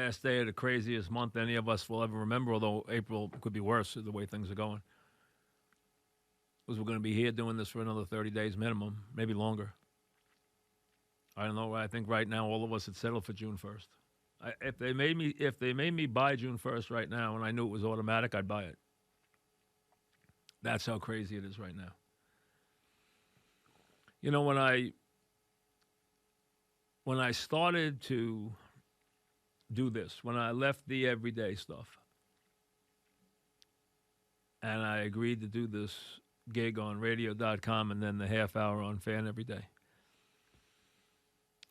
last day of the craziest month any of us will ever remember, although April could be worse the way things are going. Because we're going to be here doing this for another 30 days minimum, maybe longer. I don't know. I think right now all of us had settled for June 1st. If they made me buy June 1st right now and I knew it was automatic, I'd buy it. That's how crazy it is right now. You know, when I started to do this, when I left the everyday stuff and I agreed to do this gig on radio.com and then the half hour on Fan every day,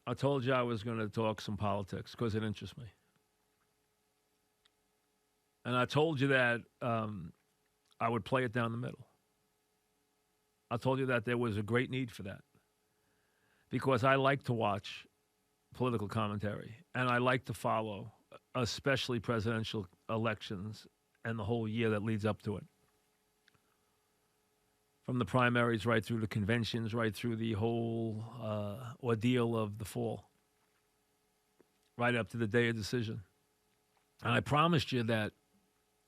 I told you I was going to talk some politics because it interests me. And I told you that I would play it down the middle. I told you that there was a great need for that because I like to watch political commentary and I like to follow, especially presidential elections and the whole year that leads up to it. From the primaries right through the conventions, right through the whole ordeal of the fall, right up to the day of decision. And I promised you that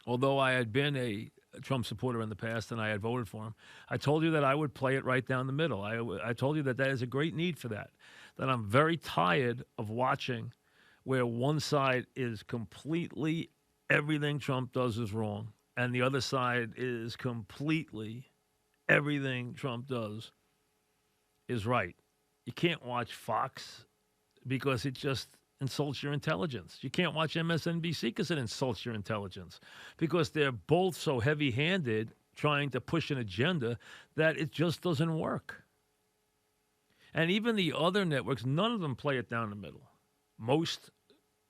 although I had been a Trump supporter in the past and I had voted for him, I told you that I would play it right down the middle. I told you that there is a great need for that, that I'm very tired of watching where one side is completely everything Trump does is wrong and the other side is completely everything Trump does is right. You can't watch Fox because it just insults your intelligence. You can't watch MSNBC because it insults your intelligence because they're both so heavy-handed trying to push an agenda that it just doesn't work. And even the other networks, none of them play it down the middle. Most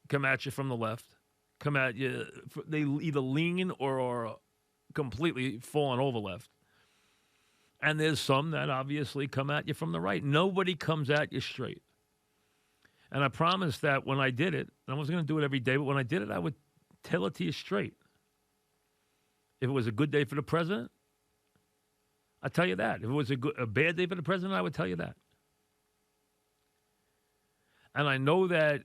come at you from the left, come at you, they either lean or are completely falling over left. And there's some that obviously come at you from the right. Nobody comes at you straight. And I promised that when I did it, and I wasn't going to do it every day, but when I did it, I would tell it to you straight. If it was a good day for the president, I'd tell you that. If it was a bad day for the president, I would tell you that. And I know that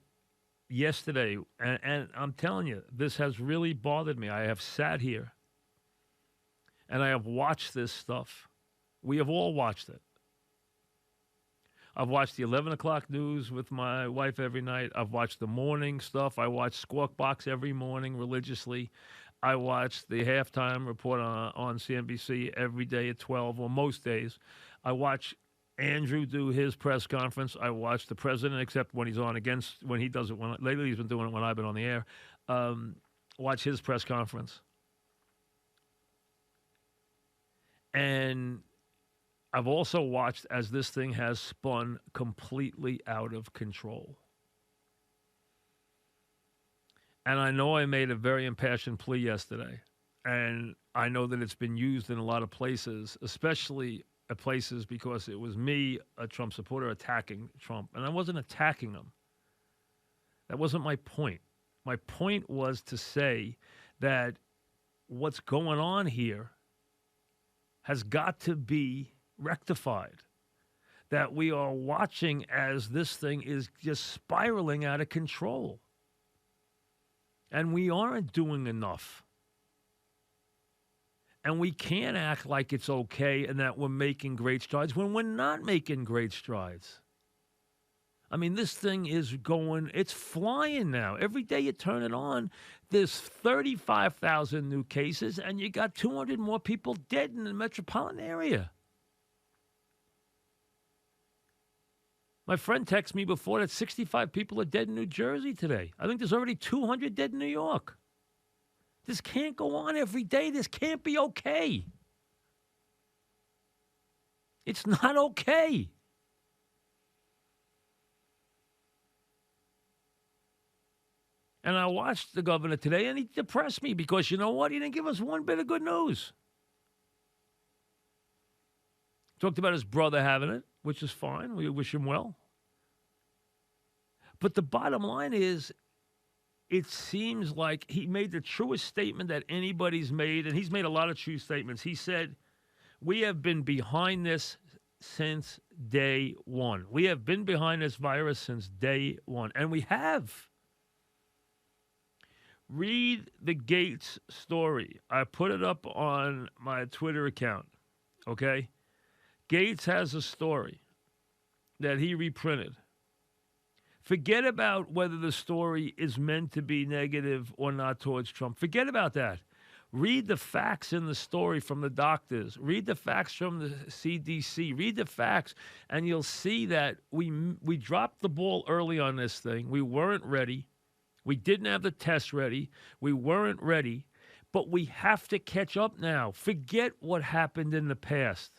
yesterday, and I'm telling you, this has really bothered me. I have sat here, and I have watched this stuff. We have all watched it. I've watched the 11 o'clock news with my wife every night. I've watched the morning stuff. I watch Squawk Box every morning religiously. I watch the halftime report on CNBC every day at 12, or most days. I watch Andrew do his press conference. I watch the president, except when he's on when he does it. Lately, he's been doing it when I've been on the air. Watch his press conference. And I've also watched as this thing has spun completely out of control. And I know I made a very impassioned plea yesterday. And I know that it's been used in a lot of places, especially at places because it was me, a Trump supporter, attacking Trump. And I wasn't attacking him. That wasn't my point. My point was to say that what's going on here has got to be rectified, that we are watching as this thing is just spiraling out of control. And we aren't doing enough. And we can't act like it's okay and that we're making great strides when we're not making great strides. I mean, this thing is going, it's flying now. Every day you turn it on, there's 35,000 new cases, and you got 200 more people dead in the metropolitan area. My friend texted me before that 65 people are dead in New Jersey today. I think there's already 200 dead in New York. This can't go on every day. This can't be okay. It's not okay. And I watched the governor today, and he depressed me because you know what? He didn't give us one bit of good news. Talked about his brother having it, which is fine. We wish him well. But the bottom line is, it seems like he made the truest statement that anybody's made, and he's made a lot of true statements. He said, we have been behind this since day one. We have been behind this virus since day one, and we have. Read the Gates story. I put it up on my Twitter account. Okay? Gates has a story that he reprinted. Forget about whether the story is meant to be negative or not towards Trump. Forget about that. Read the facts in the story from the doctors. Read the facts from the CDC. Read the facts, and you'll see that we dropped the ball early on this thing. We weren't ready. We didn't have the test ready. We weren't ready. But we have to catch up now. Forget what happened in the past.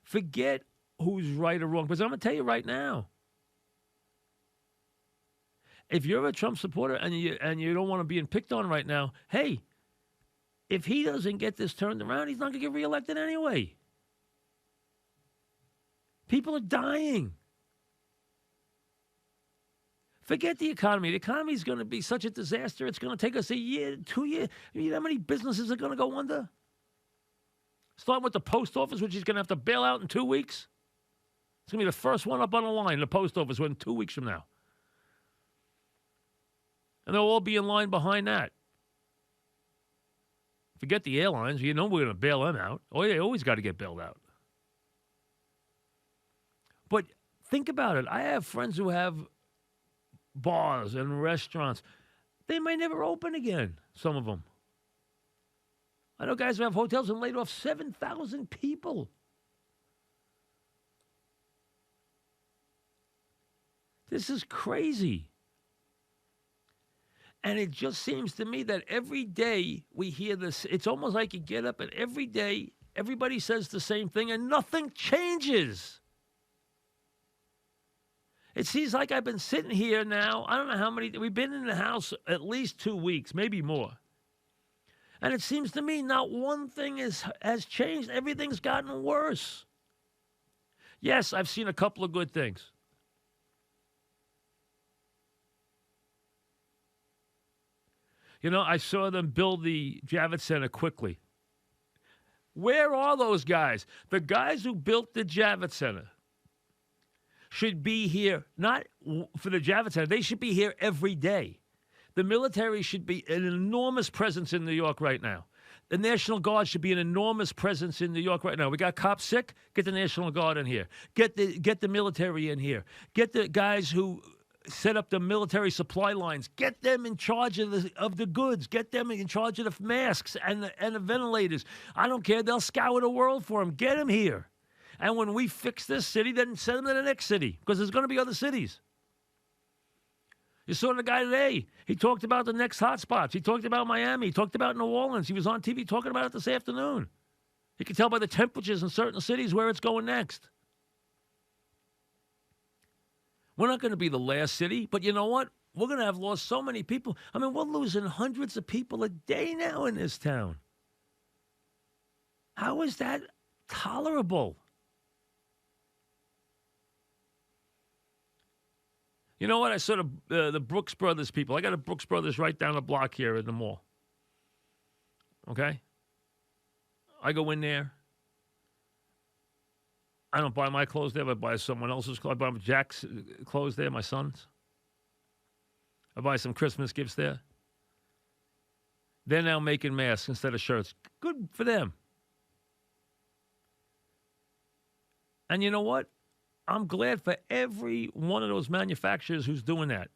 Forget who's right or wrong. Because I'm going to tell you right now, if you're a Trump supporter and you don't want to be picked on right now, hey, if he doesn't get this turned around, he's not going to get reelected anyway. People are dying. Forget the economy. The economy is going to be such a disaster. It's going to take us a year, 2 years. You know how many businesses are going to go under? Starting with the post office, which he's going to have to bail out in 2 weeks. It's going to be the first one up on the line, the post office, within 2 weeks from now. And they'll all be in line behind that. Forget the airlines. You know we're going to bail them out. Oh, they always got to get bailed out. But think about it. I have friends who have bars and restaurants. They might never open again, some of them. I know guys who have hotels and laid off 7,000 people. This is crazy. And it just seems to me that every day we hear this, it's almost like you get up and every day everybody says the same thing and nothing changes. It seems like I've been sitting here now, I don't know how many, we've been in the house at least 2 weeks, maybe more. And it seems to me not one thing has changed. Everything's gotten worse. Yes, I've seen a couple of good things. You know, I saw them build the Javits Center quickly. Where are those guys? The guys who built the Javits Center should be here, not for the Javits Center. They should be here every day. The military should be an enormous presence in New York right now. The National Guard should be an enormous presence in New York right now. We got cops sick? Get the National Guard in here. Get the military in here. Get the guys who set up the military supply lines. Get them in charge of the goods. Get them in charge of the masks and the ventilators. I don't care. They'll scour the world for them. Get them here. And when we fix this city, then send them to the next city because there's going to be other cities. You saw the guy today. He talked about the next hotspots. He talked about Miami. He talked about New Orleans. He was on TV talking about it this afternoon. You can tell by the temperatures in certain cities where it's going next. We're not going to be the last city, but you know what? We're going to have lost so many people. I mean, we're losing hundreds of people a day now in this town. How is that tolerable? You know what? I saw the Brooks Brothers people. I got a Brooks Brothers right down the block here in the mall. Okay? I go in there. I don't buy my clothes there, but I buy someone else's clothes. I buy Jack's clothes there, my son's. I buy some Christmas gifts there. They're now making masks instead of shirts. Good for them. And you know what? I'm glad for every one of those manufacturers who's doing that.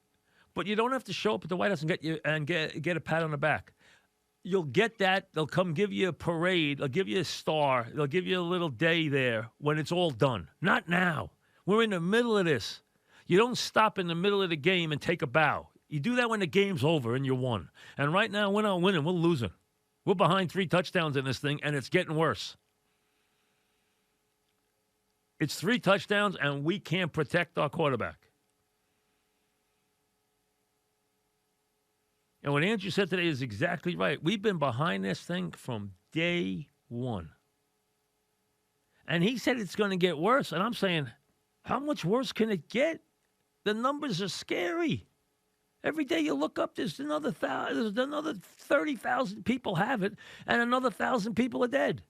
But you don't have to show up at the White House and get a pat on the back. You'll get that. They'll come give you a parade. They'll give you a star. They'll give you a little day there when it's all done. Not now. We're in the middle of this. You don't stop in the middle of the game and take a bow. You do that when the game's over and you won. And right now, we're not winning. We're losing. We're behind 3 touchdowns in this thing, and it's getting worse. It's 3 touchdowns, and we can't protect our quarterback. And what Andrew said today is exactly right. We've been behind this thing from day one. And he said it's going to get worse. And I'm saying, how much worse can it get? The numbers are scary. Every day you look up, there's another 30,000 people have it, and another 1,000 people are dead.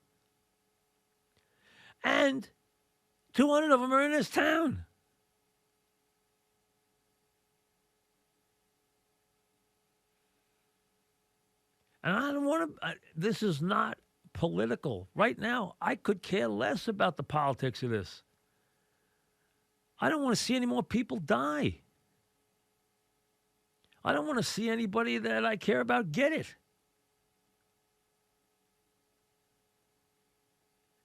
And 200 of them are in this town. And I don't want to, this is not political. Right now, I could care less about the politics of this. I don't want to see any more people die. I don't want to see anybody that I care about get it.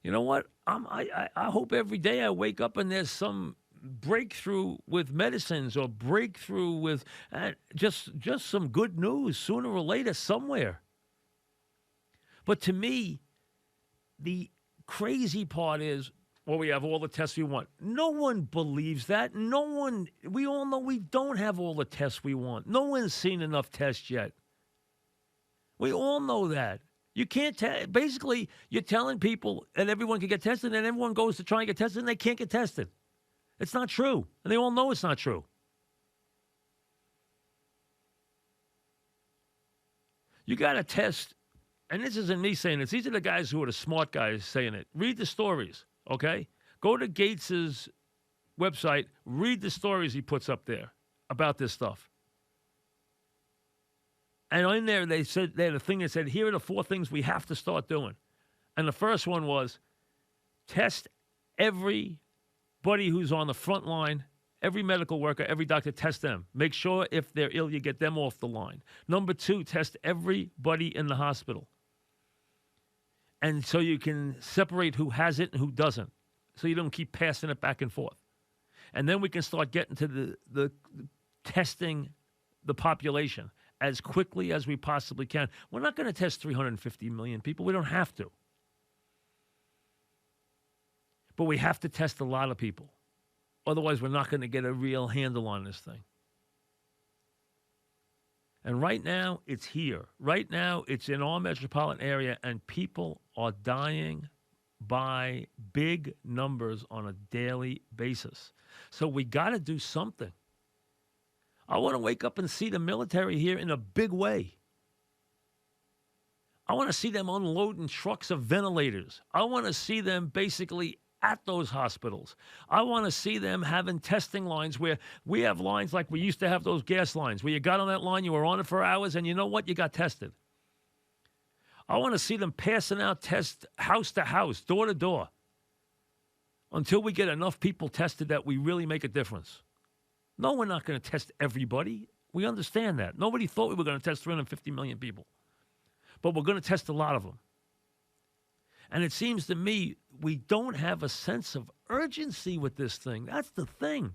You know what? I hope every day I wake up and there's some breakthrough with medicines or breakthrough with just some good news sooner or later somewhere. But to me, the crazy part is, well, we have all the tests we want. No one believes that. We all know we don't have all the tests we want. No one's seen enough tests yet. We all know that. You can't basically, you're telling people that everyone can get tested, and everyone goes to try and get tested, and they can't get tested. It's not true. And they all know it's not true. You got to test, and this isn't me saying this. These are the guys who are the smart guys saying it. Read the stories, okay? Go to Gates's website. Read the stories he puts up there about this stuff. And in there, they had a thing that said, here are the 4 things we have to start doing. And the first one was test everybody who's on the front line, every medical worker, every doctor, test them. Make sure if they're ill, you get them off the line. Number 2, test everybody in the hospital. And so you can separate who has it and who doesn't. So you don't keep passing it back and forth. And then we can start getting to the testing the population as quickly as we possibly can. We're not going to test 350 million people. We don't have to. But we have to test a lot of people. Otherwise, we're not going to get a real handle on this thing. And right now, it's here. Right now, it's in our metropolitan area, and people are dying by big numbers on a daily basis. So we got to do something. I want to wake up and see the military here in a big way. I want to see them unloading trucks of ventilators. I want to see them basically at those hospitals. I want to see them having testing lines where we have lines like we used to have those gas lines, where you got on that line, you were on it for hours, and you know what? You got tested. I want to see them passing out tests house to house, door to door, until we get enough people tested that we really make a difference. No, we're not going to test everybody. We understand that. Nobody thought we were going to test 350 million people. But we're going to test a lot of them. And it seems to me we don't have a sense of urgency with this thing. That's the thing.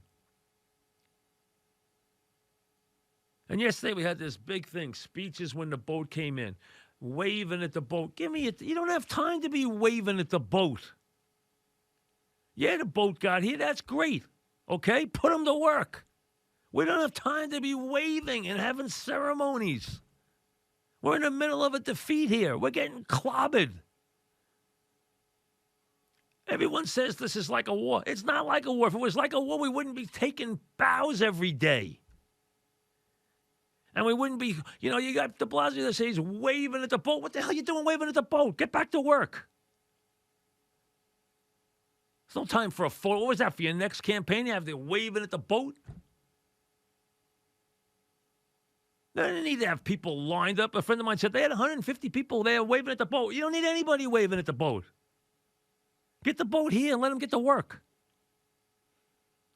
And yesterday we had this big thing, speeches when the boat came in, waving at the boat. Give me it. You don't have time to be waving at the boat. Yeah, the boat got here. That's great. Okay? Put them to work. We don't have time to be waving and having ceremonies. We're in the middle of a defeat here. We're getting clobbered. Everyone says this is like a war. It's not like a war. If it was like a war, we wouldn't be taking bows every day. And we wouldn't be, you got de Blasio that says waving at the boat. What the hell are you doing waving at the boat? Get back to work. There's no time for a photo. What was that for your next campaign? You have the waving at the boat? They didn't need to have people lined up. A friend of mine said they had 150 people there waving at the boat. You don't need anybody waving at the boat. Get the boat here and let them get to work.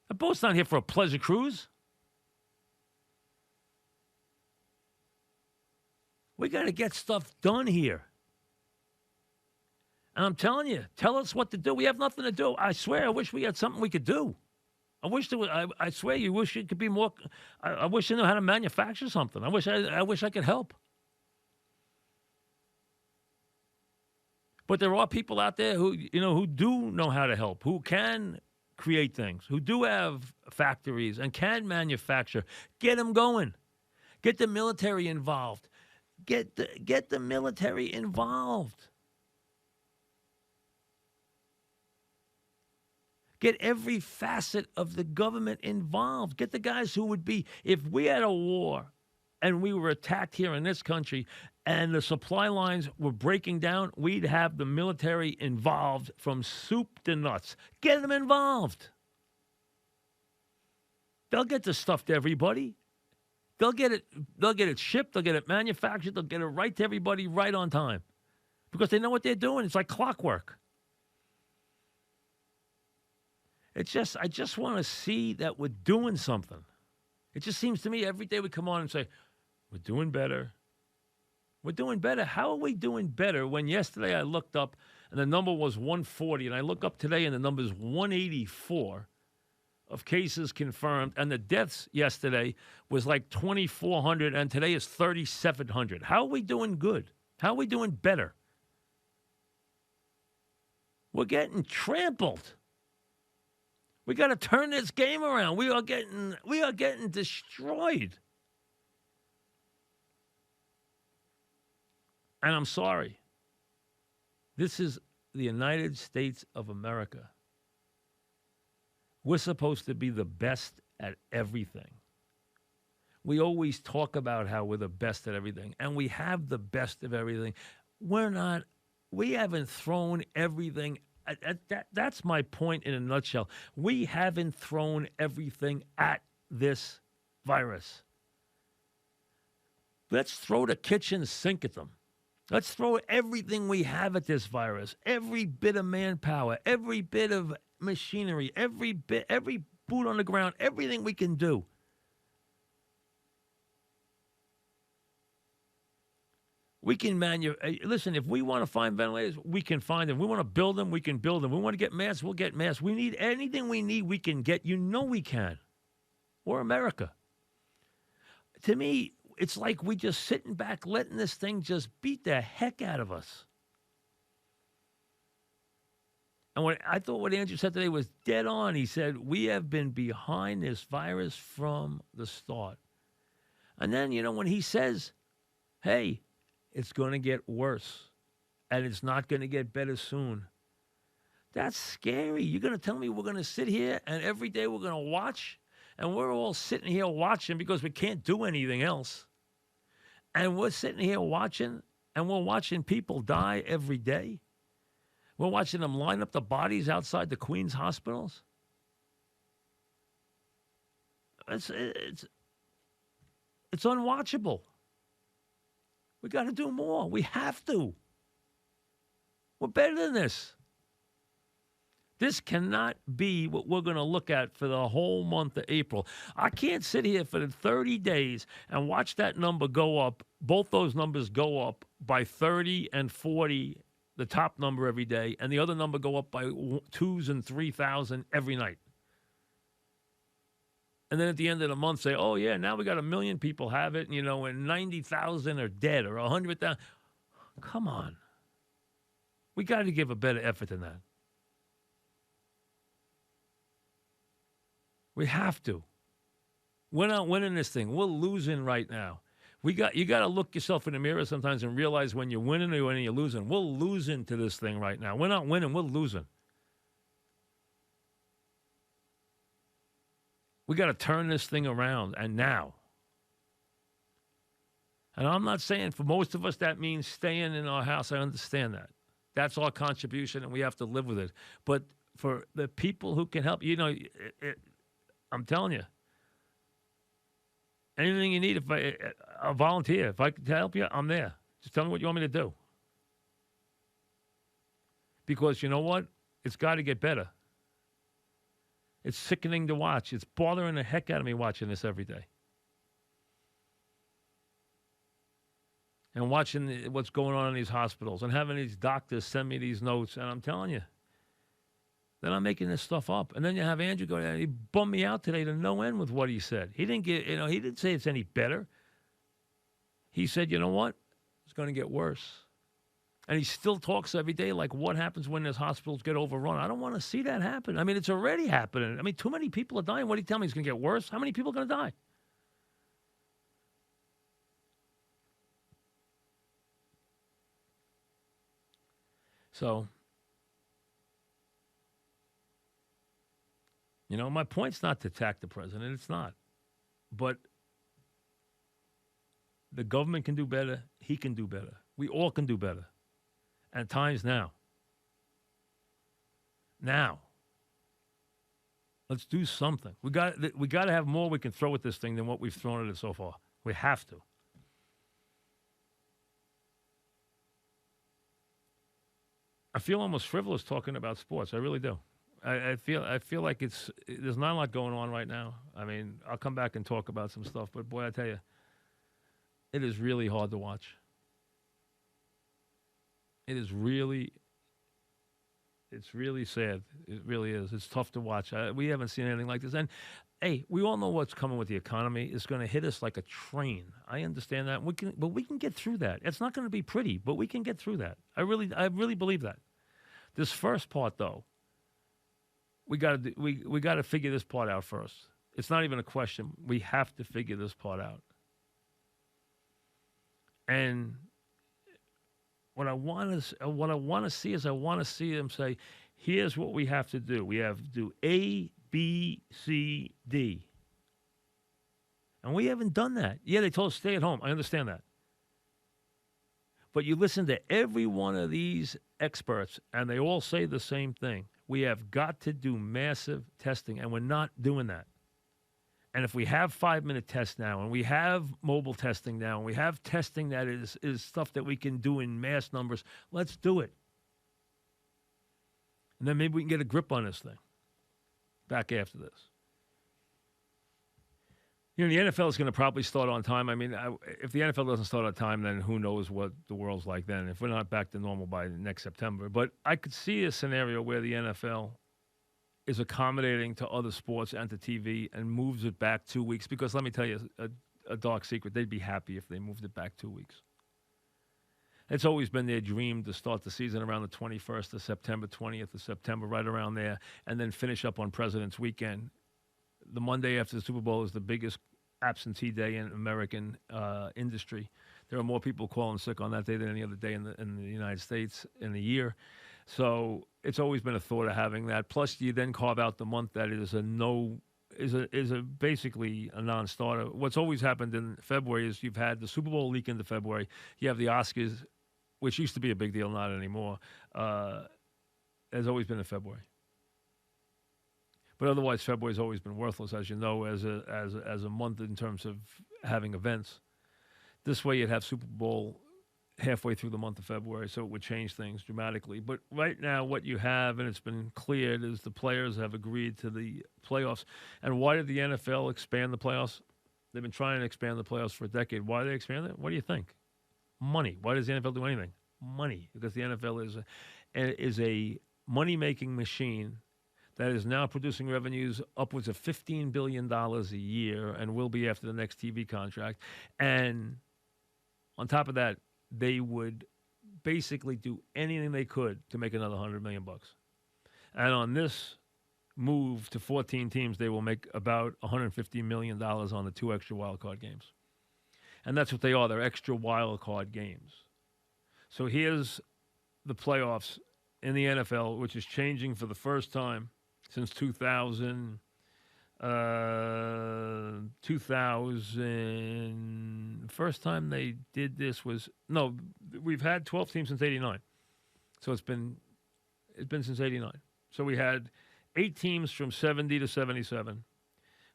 The boat's not here for a pleasure cruise. We got to get stuff done here. And I'm telling you, tell us what to do. We have nothing to do. I swear, I wish we had something we could do. I wish there was, I swear, you wish it could be more. I wish I knew how to manufacture something. I wish I could help. But there are people out there who do know how to help, who can create things, who do have factories and can manufacture. Get them going. Get the military involved. Get the military involved. Get every facet of the government involved. Get the guys who would be, if we had a war and we were attacked here in this country and the supply lines were breaking down, we'd have the military involved from soup to nuts. Get them involved. They'll get the stuff to everybody. They'll get it. They'll get it shipped. They'll get it manufactured. They'll get it right to everybody right on time because they know what they're doing. It's like clockwork. I just want to see that we're doing something. It just seems to me every day we come on and say, we're doing better. We're doing better. How are we doing better when yesterday I looked up and the number was 140 and I look up today and the number is 184 of cases confirmed and the deaths yesterday was like 2,400 and today is 3,700. How are we doing good? How are we doing better? We're getting trampled. We got to turn this game around. We are getting destroyed. And I'm sorry. This is the United States of America. We're supposed to be the best at everything. We always talk about how we're the best at everything, and we have the best of everything. We're not. We haven't thrown everything. That's my point in a nutshell. We haven't thrown everything at this virus. Let's throw the kitchen sink at them. Let's throw everything we have at this virus, every bit of manpower, every bit of machinery, every boot on the ground, everything we can do. We can listen, if we want to find ventilators, we can find them. We want to build them, we can build them. We want to get masks, we'll get masks. We need anything we need, we can get. You know we can. We're America. To me, it's like we just sitting back, letting this thing just beat the heck out of us. And I thought what Andrew said today was dead on. He said, we have been behind this virus from the start. And then, when he says, hey, it's going to get worse, and it's not going to get better soon. That's scary. You're going to tell me we're going to sit here, and every day we're going to watch, and we're all sitting here watching because we can't do anything else. And we're sitting here watching, and we're watching people die every day. We're watching them line up the bodies outside the Queens hospitals. It's unwatchable. We got to do more. We have to. We're better than this. This cannot be what we're going to look at for the whole month of April. I can't sit here for the 30 days and watch that number go up, both those numbers go up by 30 and 40, the top number every day, and the other number go up by 2,000 and 3,000 every night. And then at the end of the month say, oh, yeah, now we got 1 million people have it, and 90,000 are dead or 100,000. Come on. We got to give a better effort than that. We have to. We're not winning this thing. We're losing right now. You got to look yourself in the mirror sometimes and realize when you're winning or when you're losing. We're losing to this thing right now. We're not winning. We're losing. We got to turn this thing around, and now. And I'm not saying for most of us that means staying in our house. I understand that. That's our contribution, and we have to live with it. But for the people who can help, I'm telling you, anything you need, I'll volunteer. If I can help you, I'm there. Just tell me what you want me to do. Because you know what? It's got to get better. It's sickening to watch. It's bothering the heck out of me watching this every day. And watching what's going on in these hospitals and having these doctors send me these notes. And I'm telling you, then I'm making this stuff up. And then you have Andrew go, he bummed me out today to no end with what he said. He didn't he didn't say it's any better. He said, you know what? It's going to get worse. And he still talks every day like what happens when those hospitals get overrun. I don't want to see that happen. I mean, it's already happening. I mean, too many people are dying. What do you tell me? It's going to get worse? How many people are going to die? So, my point's not to attack the president. It's not. But the government can do better. He can do better. We all can do better. And time's now. Now. Let's do something. We got to have more we can throw at this thing than what we've thrown at it so far. We have to. I feel almost frivolous talking about sports. I really do. I feel like there's not a lot going on right now. I mean, I'll come back and talk about some stuff, but boy, I tell you, it is really hard to watch. It is really, it's really sad. It really is. It's tough to watch. We haven't seen anything like this. And hey, we all know what's coming with the economy. It's going to hit us like a train. I understand that. But we can get through that. It's not going to be pretty, but we can get through that. I really believe that. This first part, though, we got to figure this part out first. It's not even a question. We have to figure this part out. And what I want to see is I want to see them say, here's what we have to do. We have to do A, B, C, D. And we haven't done that. Yeah, they told us stay at home. I understand that. But you listen to every one of these experts, and they all say the same thing. We have got to do massive testing, and we're not doing that. And if we have 5-minute tests now, and we have mobile testing now, and we have testing that is stuff that we can do in mass numbers, let's do it. And then maybe we can get a grip on this thing back after this. You know, the NFL is going to probably start on time. I mean, if the NFL doesn't start on time, then who knows what the world's like then, if we're not back to normal by next September. But I could see a scenario where the NFL is accommodating to other sports and to TV and moves it back 2 weeks. Because let me tell you a dark secret. They'd be happy if they moved it back 2 weeks. It's always been their dream to start the season around the 21st of September, 20th of September, right around there, and then finish up on President's Weekend. The Monday after the Super Bowl is the biggest absentee day in American industry. There are more people calling sick on that day than any other day in the United States in the year. So it's always been a thought of having that. Plus, you then carve out the month that is basically a non-starter. What's always happened in February is you've had the Super Bowl leak into February. You have the Oscars, which used to be a big deal, not anymore. Has always been in February. But otherwise, February's always been worthless, as you know, as a month in terms of having events. This way, you'd have Super Bowl halfway through the month of February, so it would change things dramatically. But right now, what you have, and it's been cleared, is the players have agreed to the playoffs. And why did the NFL expand the playoffs? They've been trying to expand the playoffs for a decade. Why did they expand it? What do you think? Money. Why does the NFL do anything? Money. Because the NFL is a money-making machine that is now producing revenues upwards of $15 billion a year and will be after the next TV contract. And on top of that, they would basically do anything they could to make another $100 million. And on this move to 14 teams, they will make about $150 million on the 2 extra wild card games. And that's what they are. They're extra wild card games. So here's the playoffs in the NFL, which is changing for the first time since 2000. 2000. First time they did this was we've had 12 teams since '89, so it's been since '89. So we had 8 teams from 70 to 77.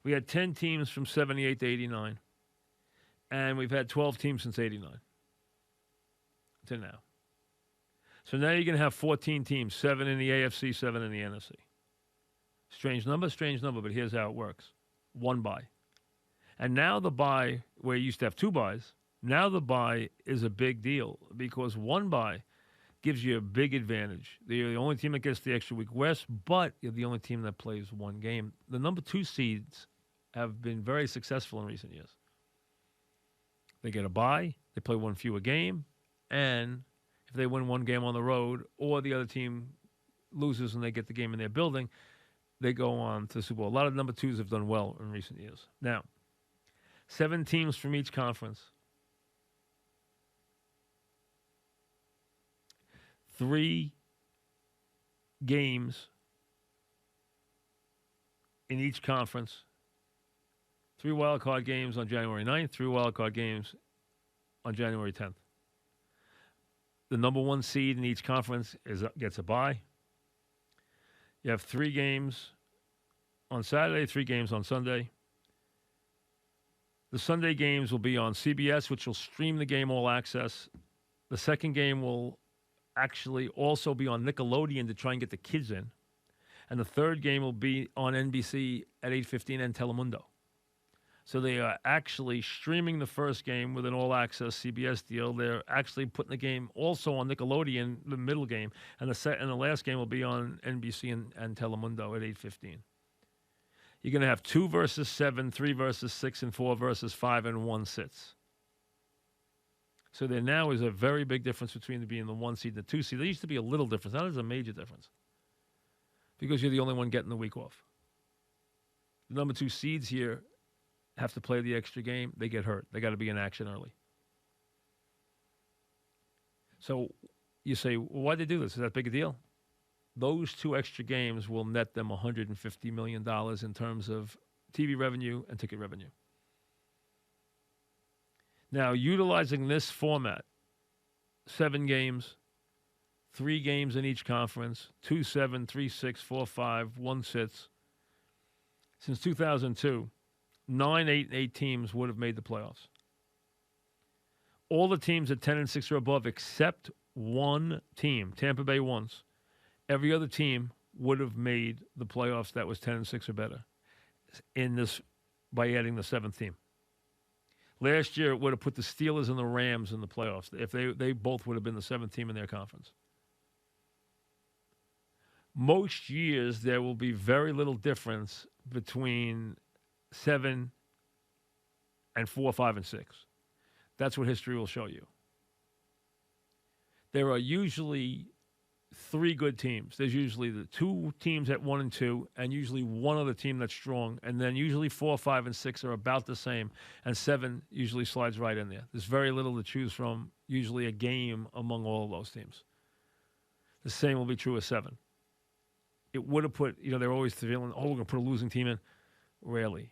We had 10 teams from 78 to 89, and we've had 12 teams since '89 to now. So now you're going to have 14 teams, 7 in the AFC, 7 in the NFC. Strange number, but here's how it works. 1 bye. And now the bye, where you used to have 2 byes, now the bye is a big deal because 1 bye gives you a big advantage. You're the only team that gets the extra week rest, but you're the only team that plays 1 game. The number 2 seeds have been very successful in recent years. They get a bye, they play 1 fewer game, and if they win 1 game on the road or the other team loses and they get the game in their building, they go on to the Super Bowl. A lot of number 2s have done well in recent years. Now, 7 teams from each conference. 3 games in each conference. 3 wildcard games on January 9th, 3 wildcard games on January 10th. The number 1 seed in each conference gets a bye. You have 3 games on Saturday, 3 games on Sunday. The Sunday games will be on CBS, which will stream the game all access. The second game will actually also be on Nickelodeon to try and get the kids in. And the third game will be on NBC at 8:15 and Telemundo. So they are actually streaming the first game with an all-access CBS deal. They're actually putting the game also on Nickelodeon, the middle game, and the last game will be on NBC and Telemundo at 8:15. You're going to have 2 versus 7, 3 versus 6, and 4 versus 5, and 1 sits. So there now is a very big difference between being the 1 seed and the 2 seed. There used to be a little difference. Now there's a major difference because you're the only one getting the week off. The number 2 seeds here have to play the extra game. They get hurt. They got to be in action early. So you say, well, why'd they do this? Is that big a deal? Those 2 extra games will net them $150 million in terms of TV revenue and ticket revenue. Now, utilizing this format, 7 games, 3 games in each conference, 2-7, 3-6, 4-5, 1 sits. Since 2002, 9, 8, and 8 teams would have made the playoffs. All the teams at 10 and 6 or above except one team, Tampa Bay once. Every other team would have made the playoffs that was 10 and 6 or better in this by adding the 7th team. Last year, it would have put the Steelers and the Rams in the playoffs if they both would have been the 7th team in their conference. Most years, there will be very little difference between 7 and 4, 5, and 6. That's what history will show you. There are usually 3 good teams. There's usually the 2 teams at 1 and 2, and usually one other team that's strong, and then usually 4, 5, and 6 are about the same, and 7 usually slides right in there. There's very little to choose from, usually a game among all of those teams. The same will be true of 7. It would have put, they're always feeling, we're going to put a losing team in. Rarely.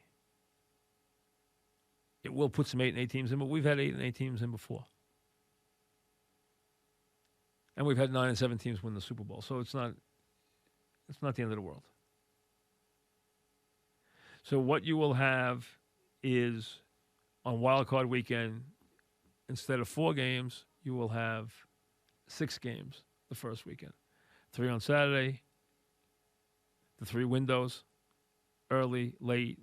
It will put some 8 and 8 teams in, but we've had 8 and 8 teams in before. And we've had 9 and 7 teams win the Super Bowl. So it's not the end of the world. So what you will have is on Wild Card Weekend, instead of 4 games, you will have 6 games the first weekend. 3 on Saturday, the 3 windows, early, late,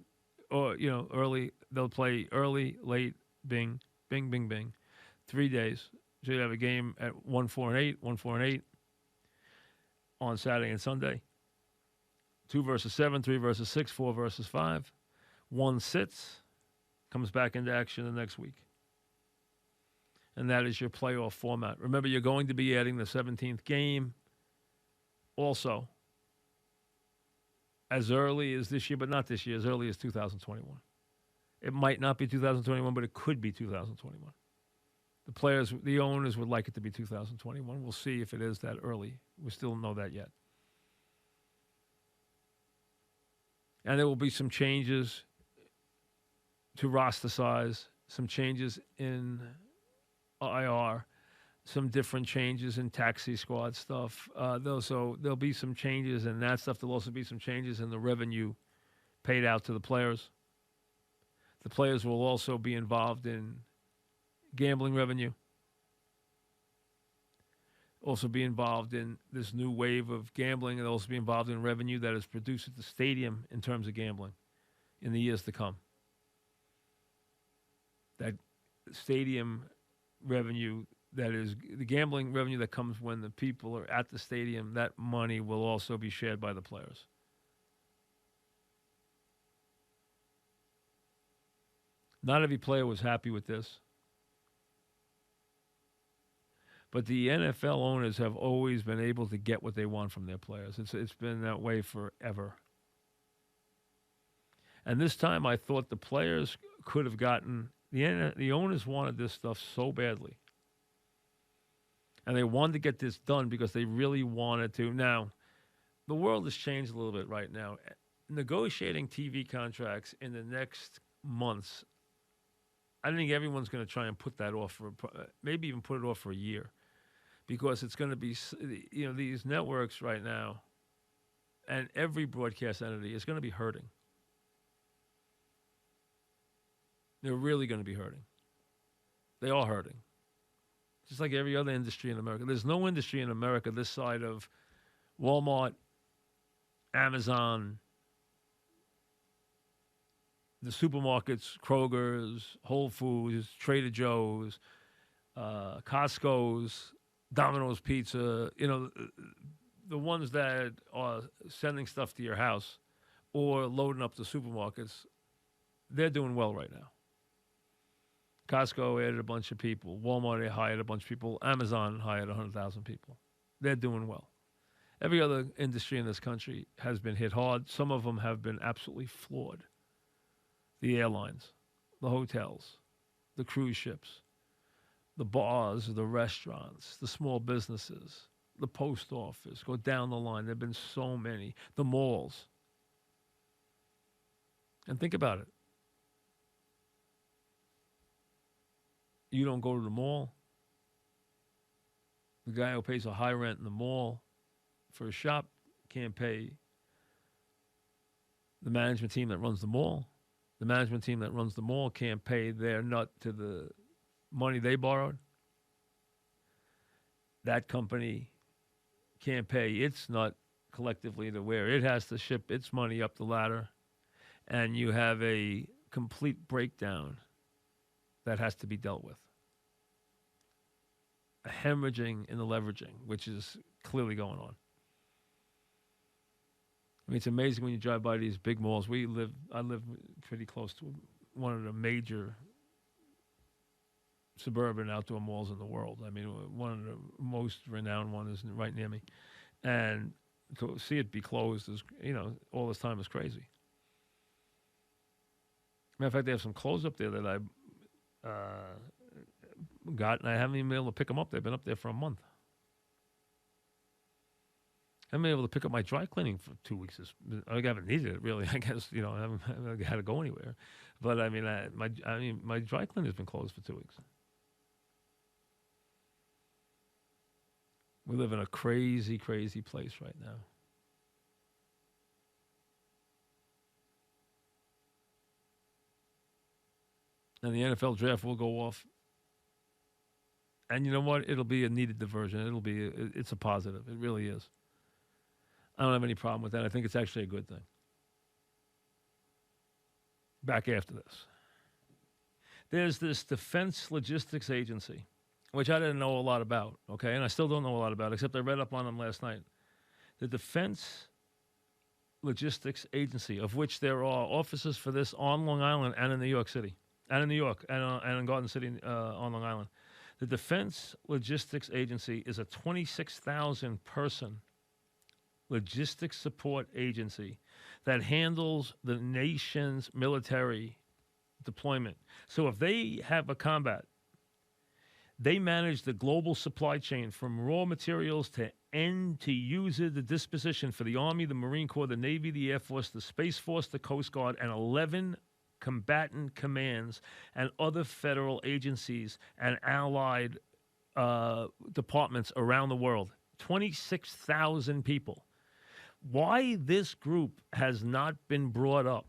or, early. They'll play early, late, bing, bing, bing, bing. 3 days. So you have a game at 1, 4, and 8, 1, 4, and 8 on Saturday and Sunday. 2 versus 7, 3 versus 6, 4 versus 5. 1 sits, comes back into action the next week. And that is your playoff format. Remember, you're going to be adding the 17th game also as early as this year, but not this year, as early as 2021. It might not be 2021, but it could be 2021. The owners would like it to be 2021. We'll see if it is that early. We still don't know that yet. And there will be some changes to roster size, some changes in IR, some different changes in taxi squad stuff. There'll be some changes in that stuff. There'll also be some changes in the revenue paid out to the players. The players will also be involved in gambling revenue. Also be involved in this new wave of gambling, and also be involved in revenue that is produced at the stadium in terms of gambling in the years to come. That stadium revenue, that is the gambling revenue that comes when the people are at the stadium, that money will also be shared by the players. Not every player was happy with this. But the NFL owners have always been able to get what they want from their players. It's been that way forever. And this time I thought the players could have gotten, the owners wanted this stuff so badly. And they wanted to get this done because they really wanted to. Now, the world has changed a little bit right now. Negotiating TV contracts in the next months, I think everyone's going to try and put that off for maybe even put it off for a year, because it's going to be, these networks right now and every broadcast entity is going to be hurting. They're really going to be hurting. They are hurting. Just like every other industry in America. There's no industry in America this side of Walmart, Amazon, the supermarkets, Kroger's, Whole Foods, Trader Joe's, Costco's, Domino's Pizza, the ones that are sending stuff to your house or loading up the supermarkets, they're doing well right now. Costco added a bunch of people. Walmart hired a bunch of people. Amazon hired 100,000 people. They're doing well. Every other industry in this country has been hit hard. Some of them have been absolutely flawed. The airlines, the hotels, the cruise ships, the bars, the restaurants, the small businesses, the post office, go down the line. There have been so many. The malls. And think about it. You don't go to the mall. The guy who pays a high rent in the mall for a shop can't pay the management team that runs the mall. The management team that runs the mall can't pay their nut to the money they borrowed. That company can't pay its nut collectively to where it has to ship its money up the ladder. And you have a complete breakdown that has to be dealt with. A hemorrhaging in the leveraging, which is clearly going on. I mean, it's amazing when you drive by these big malls. I live pretty close to one of the major suburban outdoor malls in the world. I mean, one of the most renowned ones is right near me. And to see it be closed is, all this time is crazy. Matter of fact, they have some clothes up there that I got, and I haven't even been able to pick them up. They've been up there for a month. I haven't been able to pick up my dry cleaning for 2 weeks. I haven't needed it, really. I guess, I haven't had to go anywhere. But, I mean, my dry cleaning has been closed for 2 weeks. We live in a crazy, crazy place right now. And the NFL draft will go off. And you know what? It'll be a needed diversion. It's a positive. It really is. I don't have any problem with that. I think it's actually a good thing. Back after this. There's this Defense Logistics Agency, which I didn't know a lot about, okay? And I still don't know a lot about, except I read up on them last night. The Defense Logistics Agency, of which there are offices for this on Long Island and in New York City. And in New York, and in Garden City on Long Island. The Defense Logistics Agency is a 26,000-person logistics support agency that handles the nation's military deployment. So if they have a combat, they manage the global supply chain from raw materials to end to user the disposition for the Army, the Marine Corps, the Navy, the Air Force, the Space Force, the Coast Guard, and 11 combatant commands and other federal agencies and allied departments around the world. 26,000 people. Why this group has not been brought up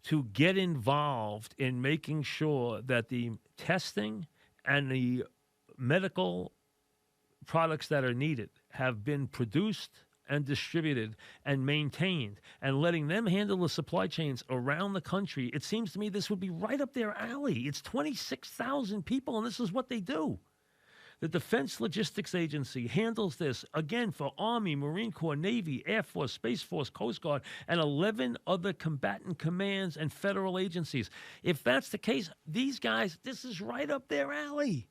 to get involved in making sure that the testing and the medical products that are needed have been produced and distributed and maintained, and letting them handle the supply chains around the country, it seems to me this would be right up their alley. It's 26,000 people, and this is what they do. The Defense Logistics Agency handles this, again, for Army, Marine Corps, Navy, Air Force, Space Force, Coast Guard, and 11 other combatant commands and federal agencies. If that's the case, these guys, this is right up their alley.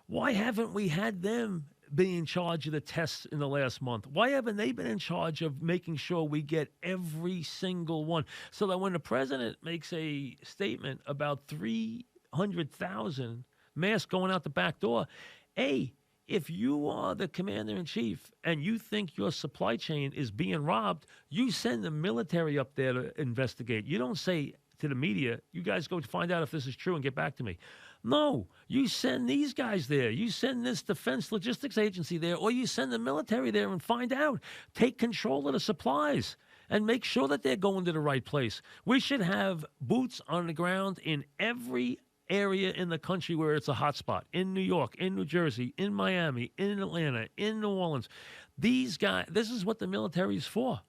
Why haven't we had them be in charge of the tests in the last month? Why haven't they been in charge of making sure we get every single one? So that when the president makes a statement about 300,000 masks going out the back door, hey, if you are the commander-in-chief and you think your supply chain is being robbed, you send the military up there to investigate. You don't say to the media, you guys go find out if this is true and get back to me. No, you send these guys there. You send this Defense Logistics Agency there, or you send the military there and find out. Take control of the supplies. and make sure that they're going to the right place. We should have boots on the ground in every area in the country where it's a hot spot. In New York, in New Jersey, in Miami, in Atlanta, in New Orleans. These guys, this is what the military is for.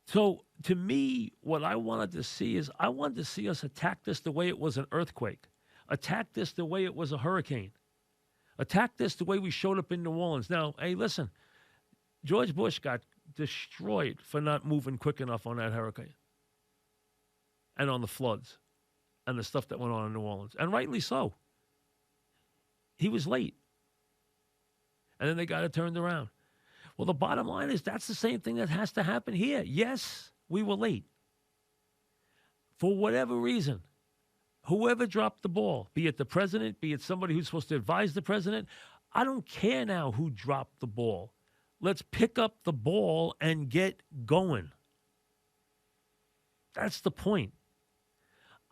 So to me, what I wanted to see is I wanted to see us attack this the way it was an earthquake. Attack this the way it was a hurricane. Attack this the way we showed up in New Orleans. Now, hey, listen, George Bush got destroyed for not moving quick enough on that hurricane and on the floods and the stuff that went on in New Orleans. And rightly so. He was late. And then they got it turned around. Well, the bottom line is that's the same thing that has to happen here. Yes, we were late. For whatever reason, whoever dropped the ball, be it the president, be it somebody who's supposed to advise the president, I don't care now who dropped the ball. Let's pick up the ball and get going. That's the point.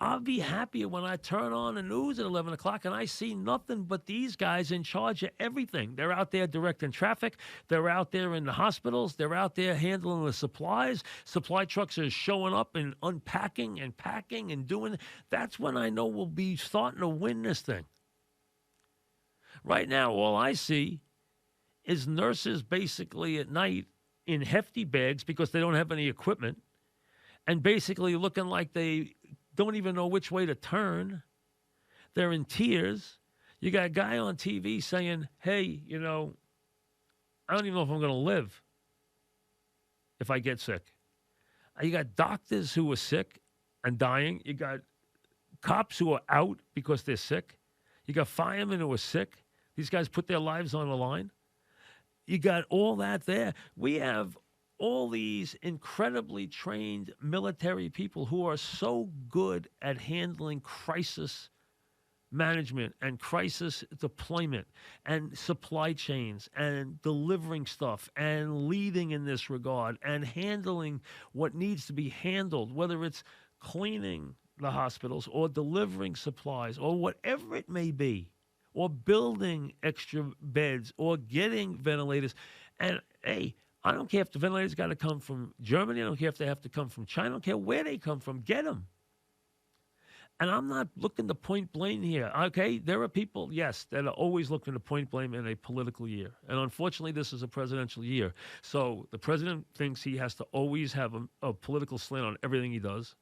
I'll be happier when I turn on the news at 11 o'clock and I see nothing but these guys in charge of everything. They're out there directing traffic. They're out there in the hospitals. They're out there handling the supplies. Supply trucks are showing up and unpacking and packing and doing. That's when I know we'll be starting to win this thing. Right now, all I see is nurses basically at night in hefty bags because they don't have any equipment and basically looking like they don't even know which way to turn. They're in tears. You got a guy on TV saying, hey, I don't even know if I'm going to live if I get sick. You got doctors who are sick and dying. You got cops who are out because they're sick. You got firemen who are sick. These guys put their lives on the line. You got all that there. We have all these incredibly trained military people who are so good at handling crisis management and crisis deployment and supply chains and delivering stuff and leading in this regard and handling what needs to be handled, whether it's cleaning the hospitals or delivering supplies or whatever it may be, or building extra beds or getting ventilators. And, hey, I don't care if the ventilators got to come from Germany. I don't care if they have to come from China. I don't care where they come from. Get them. And I'm not looking to point blame here, okay? There are people, yes, that are always looking to point blame in a political year. And unfortunately, this is a presidential year. So the president thinks he has to always have a political slant on everything he does.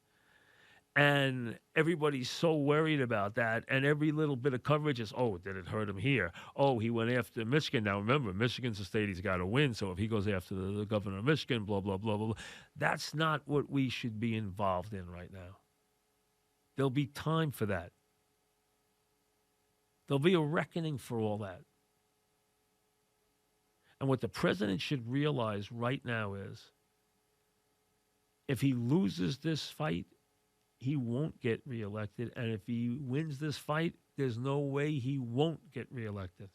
And everybody's so worried about that. And every little bit of coverage is, oh, did it hurt him here? Oh, he went after Michigan. Now, remember, Michigan's a state he's got to win. So if he goes after the governor of Michigan, blah, blah, blah, blah, blah. That's not what we should be involved in right now. There'll be time for that. There'll be a reckoning for all that. And what the president should realize right now is if he loses this fight, he won't get reelected. And if he wins this fight, there's no way he won't get reelected.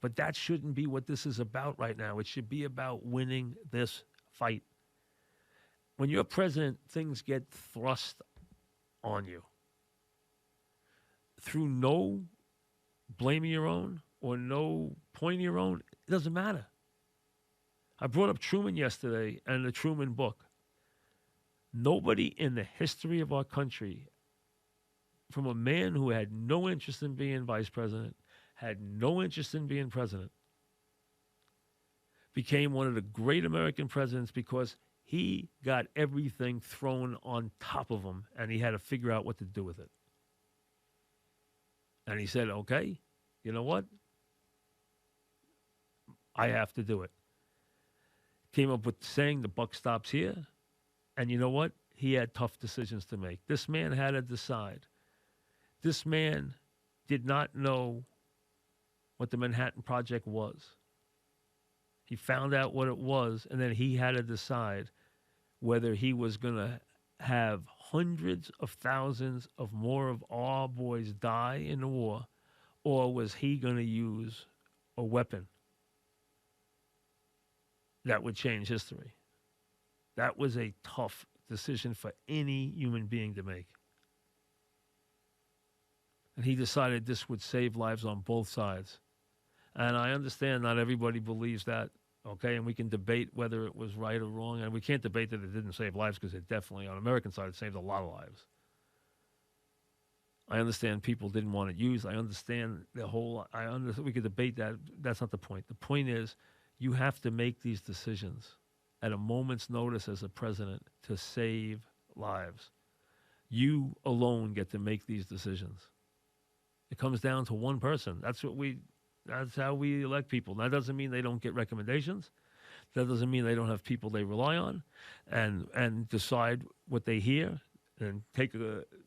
But that shouldn't be what this is about right now. It should be about winning this fight. When you're president, things get thrust on you through no blame of your own or no point of your own. It doesn't matter. I brought up Truman yesterday and the Truman book. Nobody in the history of our country, from a man who had no interest in being vice president, had no interest in being president, became one of the great American presidents because he got everything thrown on top of him and he had to figure out what to do with it. And he said, okay, you know what? I have to do it. Came up with saying the buck stops here. And you know what? He had tough decisions to make. This man had to decide. This man did not know what the Manhattan Project was. He found out what it was, and then he had to decide whether he was going to have hundreds of thousands of more of our boys die in the war, or was he going to use a weapon that would change history? That was a tough decision for any human being to make. And he decided this would save lives on both sides. And I understand not everybody believes that. Okay, and we can debate whether it was right or wrong, and we can't debate that it didn't save lives because it definitely, on the American side, it saved a lot of lives. I understand people didn't want it used. I understand the whole. We could debate that. That's not the point. The point is, you have to make these decisions at a moment's notice as a president to save lives. You alone get to make these decisions. It comes down to one person. That's how we elect people. That doesn't mean they don't get recommendations. That doesn't mean they don't have people they rely on and decide what they hear and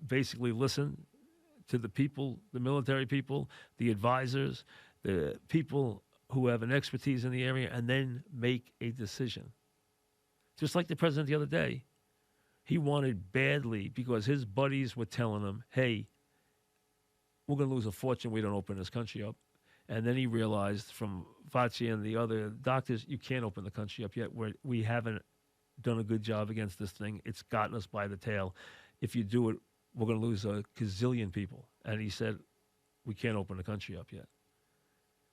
basically listen to the people, the military people, the advisors, the people who have an expertise in the area, and then make a decision. Just like the president the other day, he wanted badly because his buddies were telling him, hey, we're going to lose a fortune. We don't open this country up. And then he realized from Fauci and the other doctors, you can't open the country up yet. We haven't done a good job against this thing. It's gotten us by the tail. If you do it, we're going to lose a gazillion people. And he said, we can't open the country up yet.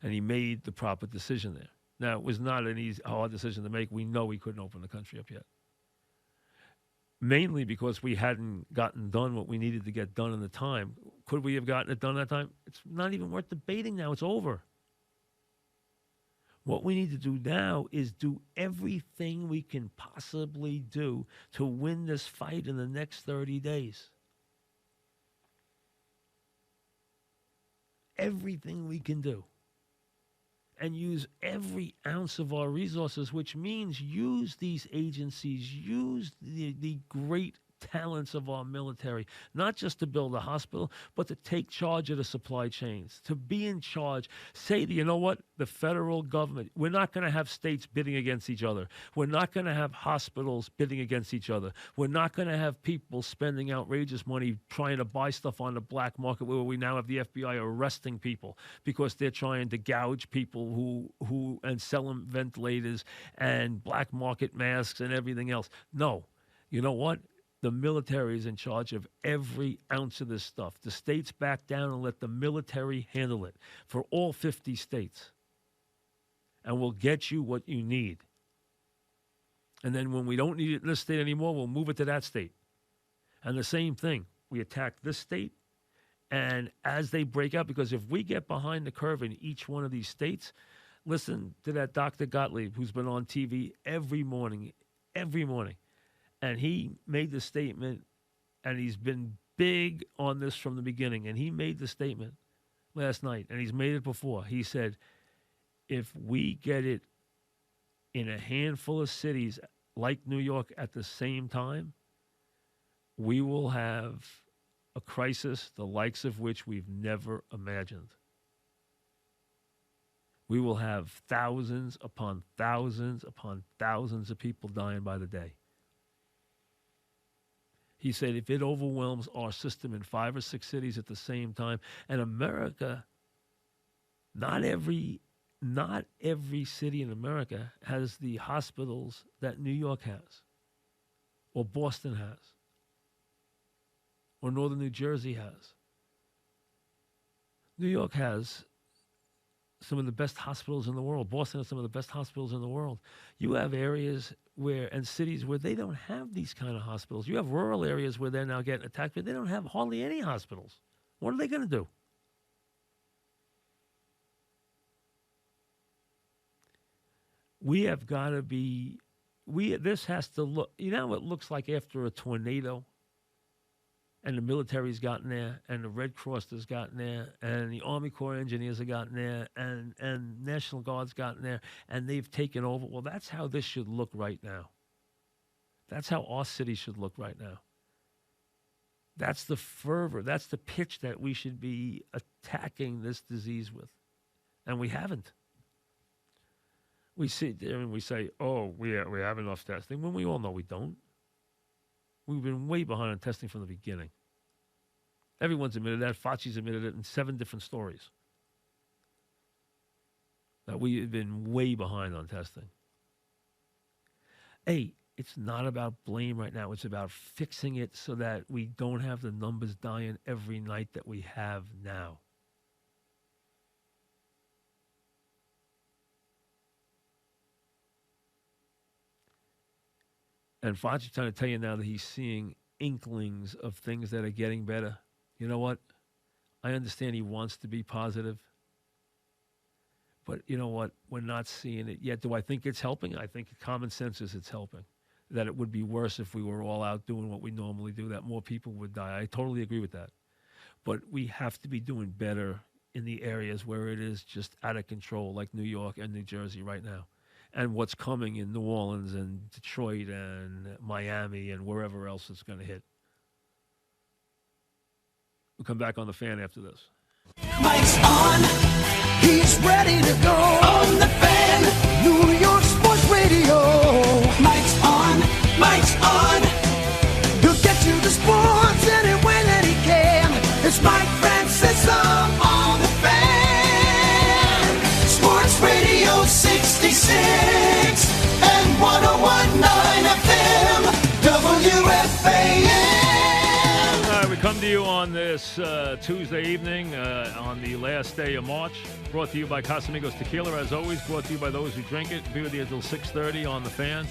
And he made the proper decision there. Now, it was not an hard decision to make. We know we couldn't open the country up yet. Mainly because we hadn't gotten done what we needed to get done in the time. Could we have gotten it done that time? It's not even worth debating now. It's over. What we need to do now is do everything we can possibly do to win this fight in the next 30 days. Everything we can do. And use every ounce of our resources, which means use these agencies, use the great talents of our military, not just to build a hospital, but to take charge of the supply chains, to be in charge. Say, you know what, the federal government, we're not going to have states bidding against each other. We're not going to have hospitals bidding against each other. We're not going to have people spending outrageous money trying to buy stuff on the black market where we now have the FBI arresting people because they're trying to gouge people who and sell them ventilators and black market masks and everything else. No. You know what? The military is in charge of every ounce of this stuff. The states back down and let the military handle it for all 50 states. And we'll get you what you need. And then when we don't need it in this state anymore, we'll move it to that state. And the same thing. We attack this state, and as they break out, because if we get behind the curve in each one of these states, listen to that Dr. Gottlieb, who's been on TV every morning. And he made the statement, and he's been big on this from the beginning, and he made the statement last night, and he's made it before. He said, if we get it in a handful of cities like New York at the same time, we will have a crisis the likes of which we've never imagined. We will have thousands upon thousands upon thousands of people dying by the day. He said if it overwhelms our system in 5 or 6 cities at the same time, and America, not every city in America has the hospitals that New York has, or Boston has, or Northern New Jersey has. New York has some of the best hospitals in the world. Boston has some of the best hospitals in the world. You have areas and cities where they don't have these kind of hospitals. You have rural areas where they're now getting attacked, but they don't have hardly any hospitals. What are they going to do? We have got to be, this has to look, you know what it looks like after a tornado? And the military's gotten there, and the Red Cross has gotten there, and the Army Corps engineers have gotten there, and National Guard's gotten there, and they've taken over. Well, that's how this should look right now. That's how our city should look right now. That's the fervor. That's the pitch that we should be attacking this disease with. And we haven't. We sit there and we say, oh, we have enough testing, when we all know we don't. We've been way behind on testing from the beginning. Everyone's admitted that. Fauci's admitted it in 7 different stories. That we have been way behind on testing. Hey, it's not about blame right now. It's about fixing it so that we don't have the numbers dying every night that we have now. And Fauci's trying to tell you now that he's seeing inklings of things that are getting better. You know what? I understand he wants to be positive. But you know what? We're not seeing it yet. Do I think it's helping? I think common sense is it's helping. That it would be worse if we were all out doing what we normally do, that more people would die. I totally agree with that. But we have to be doing better in the areas where it is just out of control, like New York and New Jersey right now. And what's coming in New Orleans and Detroit and Miami and wherever else it's going to hit. We'll come back on the Fan after this. Mike's on. He's ready to go. On the Fan. New York Sports Radio. Mike's on. Mike's on. He'll get you the sports any way that he can. It's Mike Francesa on the Fan. Sports Radio 66 and 101.9 FM. WFAN. We come to you on this Tuesday evening on the last day of March. Brought to you by Casamigos Tequila, as always. Brought to you by those who drink it. Be with you until 6:30 on the Fan,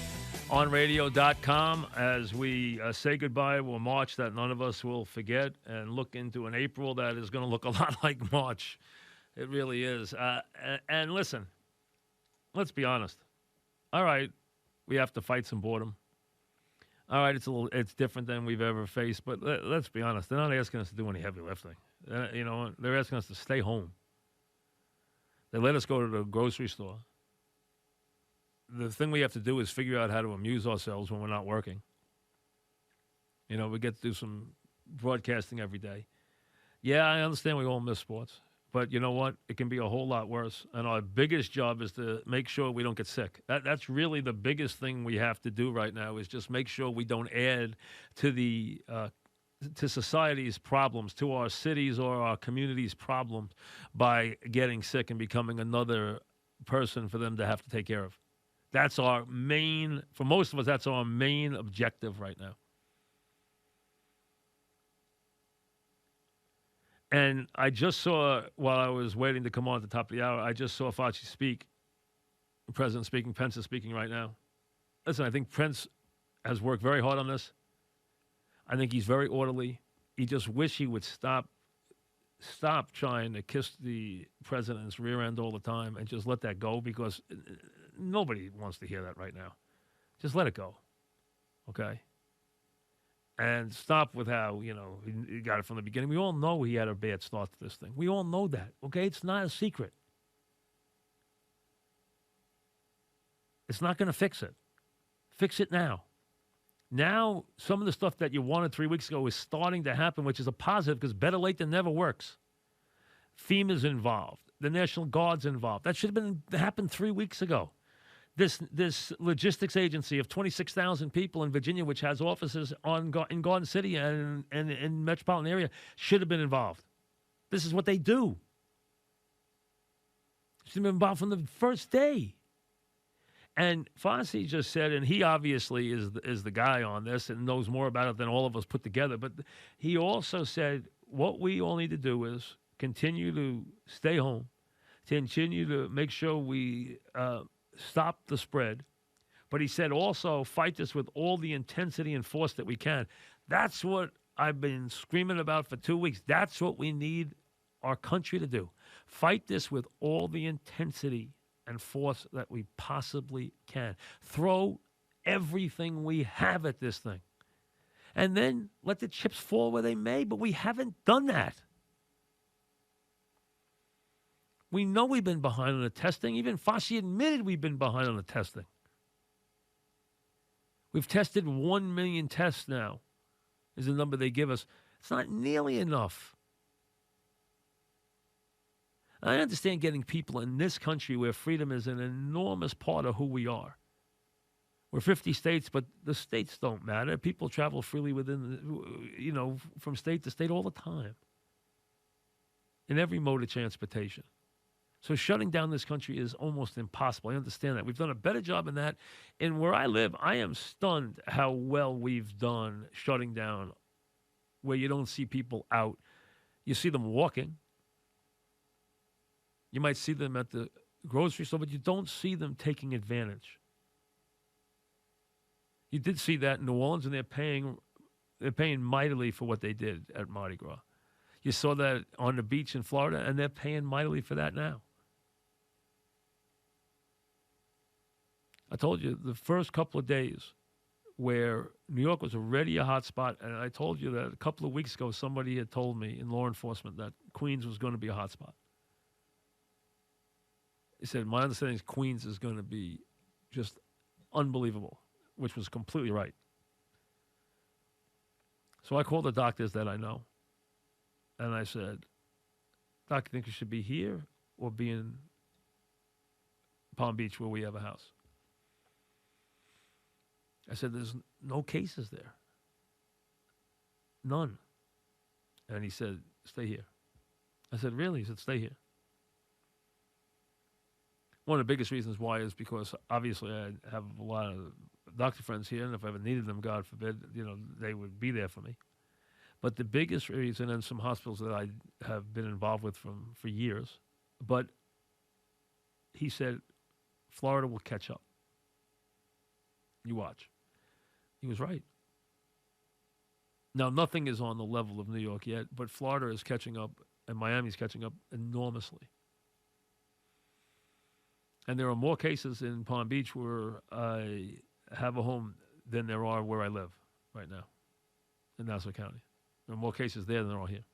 on radio.com. As we say goodbye to a March that none of us will forget and look into an April that is going to look a lot like March. It really is. And listen, let's be honest. All right, we have to fight some boredom. All right, it's different than we've ever faced, but let's be honest. They're not asking us to do any heavy lifting. They're asking us to stay home. They let us go to the grocery store. The thing we have to do is figure out how to amuse ourselves when we're not working. We get to do some broadcasting every day. Yeah, I understand we all miss sports. But you know what? It can be a whole lot worse. And our biggest job is to make sure we don't get sick. That's really the biggest thing we have to do right now is just make sure we don't add to the to society's problems, to our cities or our communities' problems by getting sick and becoming another person for them to have to take care of. That's our main, for most of us, that's our main objective right now. And I just saw, while I was waiting to come on at the top of the hour, I just saw Fauci speak, the president speaking, Pence is speaking right now. Listen, I think Pence has worked very hard on this. I think he's very orderly. He just wish he would stop trying to kiss the president's rear end all the time and just let that go, because nobody wants to hear that right now. Just let it go, okay? And stop with how, he got it from the beginning. We all know he had a bad start to this thing. We all know that, okay? It's not a secret. It's not going to fix it. Fix it now. Now, some of the stuff that you wanted 3 weeks ago is starting to happen, which is a positive, because better late than never works. FEMA's involved. The National Guard's involved. That should have happened 3 weeks ago. This logistics agency of 26,000 people in Virginia, which has offices in Garden City and in metropolitan area, should have been involved. This is what they do. Should have been involved from the first day. And Fauci just said, and he obviously is the guy on this and knows more about it than all of us put together, but he also said what we all need to do is continue to stay home, continue to make sure we stop the spread. But he said also fight this with all the intensity and force that we can. That's what I've been screaming about for 2 weeks. That's what we need our country to do. Fight this with all the intensity and force that we possibly can. Throw everything we have at this thing. And then let the chips fall where they may, but we haven't done that. We know we've been behind on the testing. Even Fauci admitted we've been behind on the testing. We've tested 1 million tests now, is the number they give us. It's not nearly enough. I understand getting people in this country where freedom is an enormous part of who we are. We're 50 states, but the states don't matter. People travel freely within, from state to state all the time in every mode of transportation. So shutting down this country is almost impossible. I understand that. We've done a better job in that. And where I live, I am stunned how well we've done shutting down, where you don't see people out. You see them walking. You might see them at the grocery store, but you don't see them taking advantage. You did see that in New Orleans, and they're paying mightily for what they did at Mardi Gras. You saw that on the beach in Florida, and they're paying mightily for that now. I told you the first couple of days where New York was already a hot spot, and I told you that a couple of weeks ago somebody had told me in law enforcement that Queens was going to be a hot spot. He said, my understanding is Queens is going to be just unbelievable, which was completely right. So I called the doctors that I know, and I said, Doc, you think you should be here or be in Palm Beach where we have a house? I said, there's no cases there. None. And he said, stay here. I said, really? He said, stay here. One of the biggest reasons why is because obviously I have a lot of doctor friends here, and if I ever needed them, God forbid, they would be there for me. But the biggest reason, and some hospitals that I have been involved with for years, but he said, Florida will catch up. You watch. He was right. Now, nothing is on the level of New York yet, but Florida is catching up, and Miami's catching up enormously. And there are more cases in Palm Beach where I have a home than there are where I live right now in Nassau County. There are more cases there than there are here.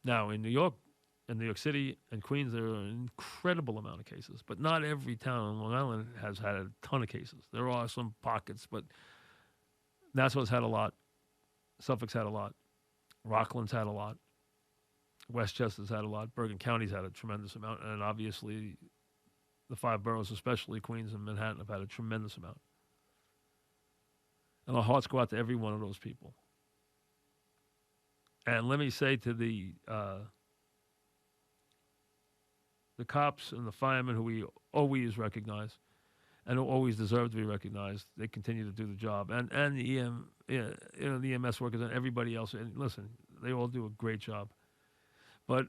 Now, in New York, in New York City and Queens, there are an incredible amount of cases, but not every town on Long Island has had a ton of cases. There are some pockets, but Nassau's had a lot. Suffolk's had a lot. Rockland's had a lot. Westchester's had a lot. Bergen County's had a tremendous amount. And obviously, the 5 boroughs, especially Queens and Manhattan, have had a tremendous amount. And our hearts go out to every one of those people. And let me say to the cops and the firemen who we always recognize and who always deserve to be recognized, they continue to do the job. And the the EMS workers and everybody else. And listen, they all do a great job. But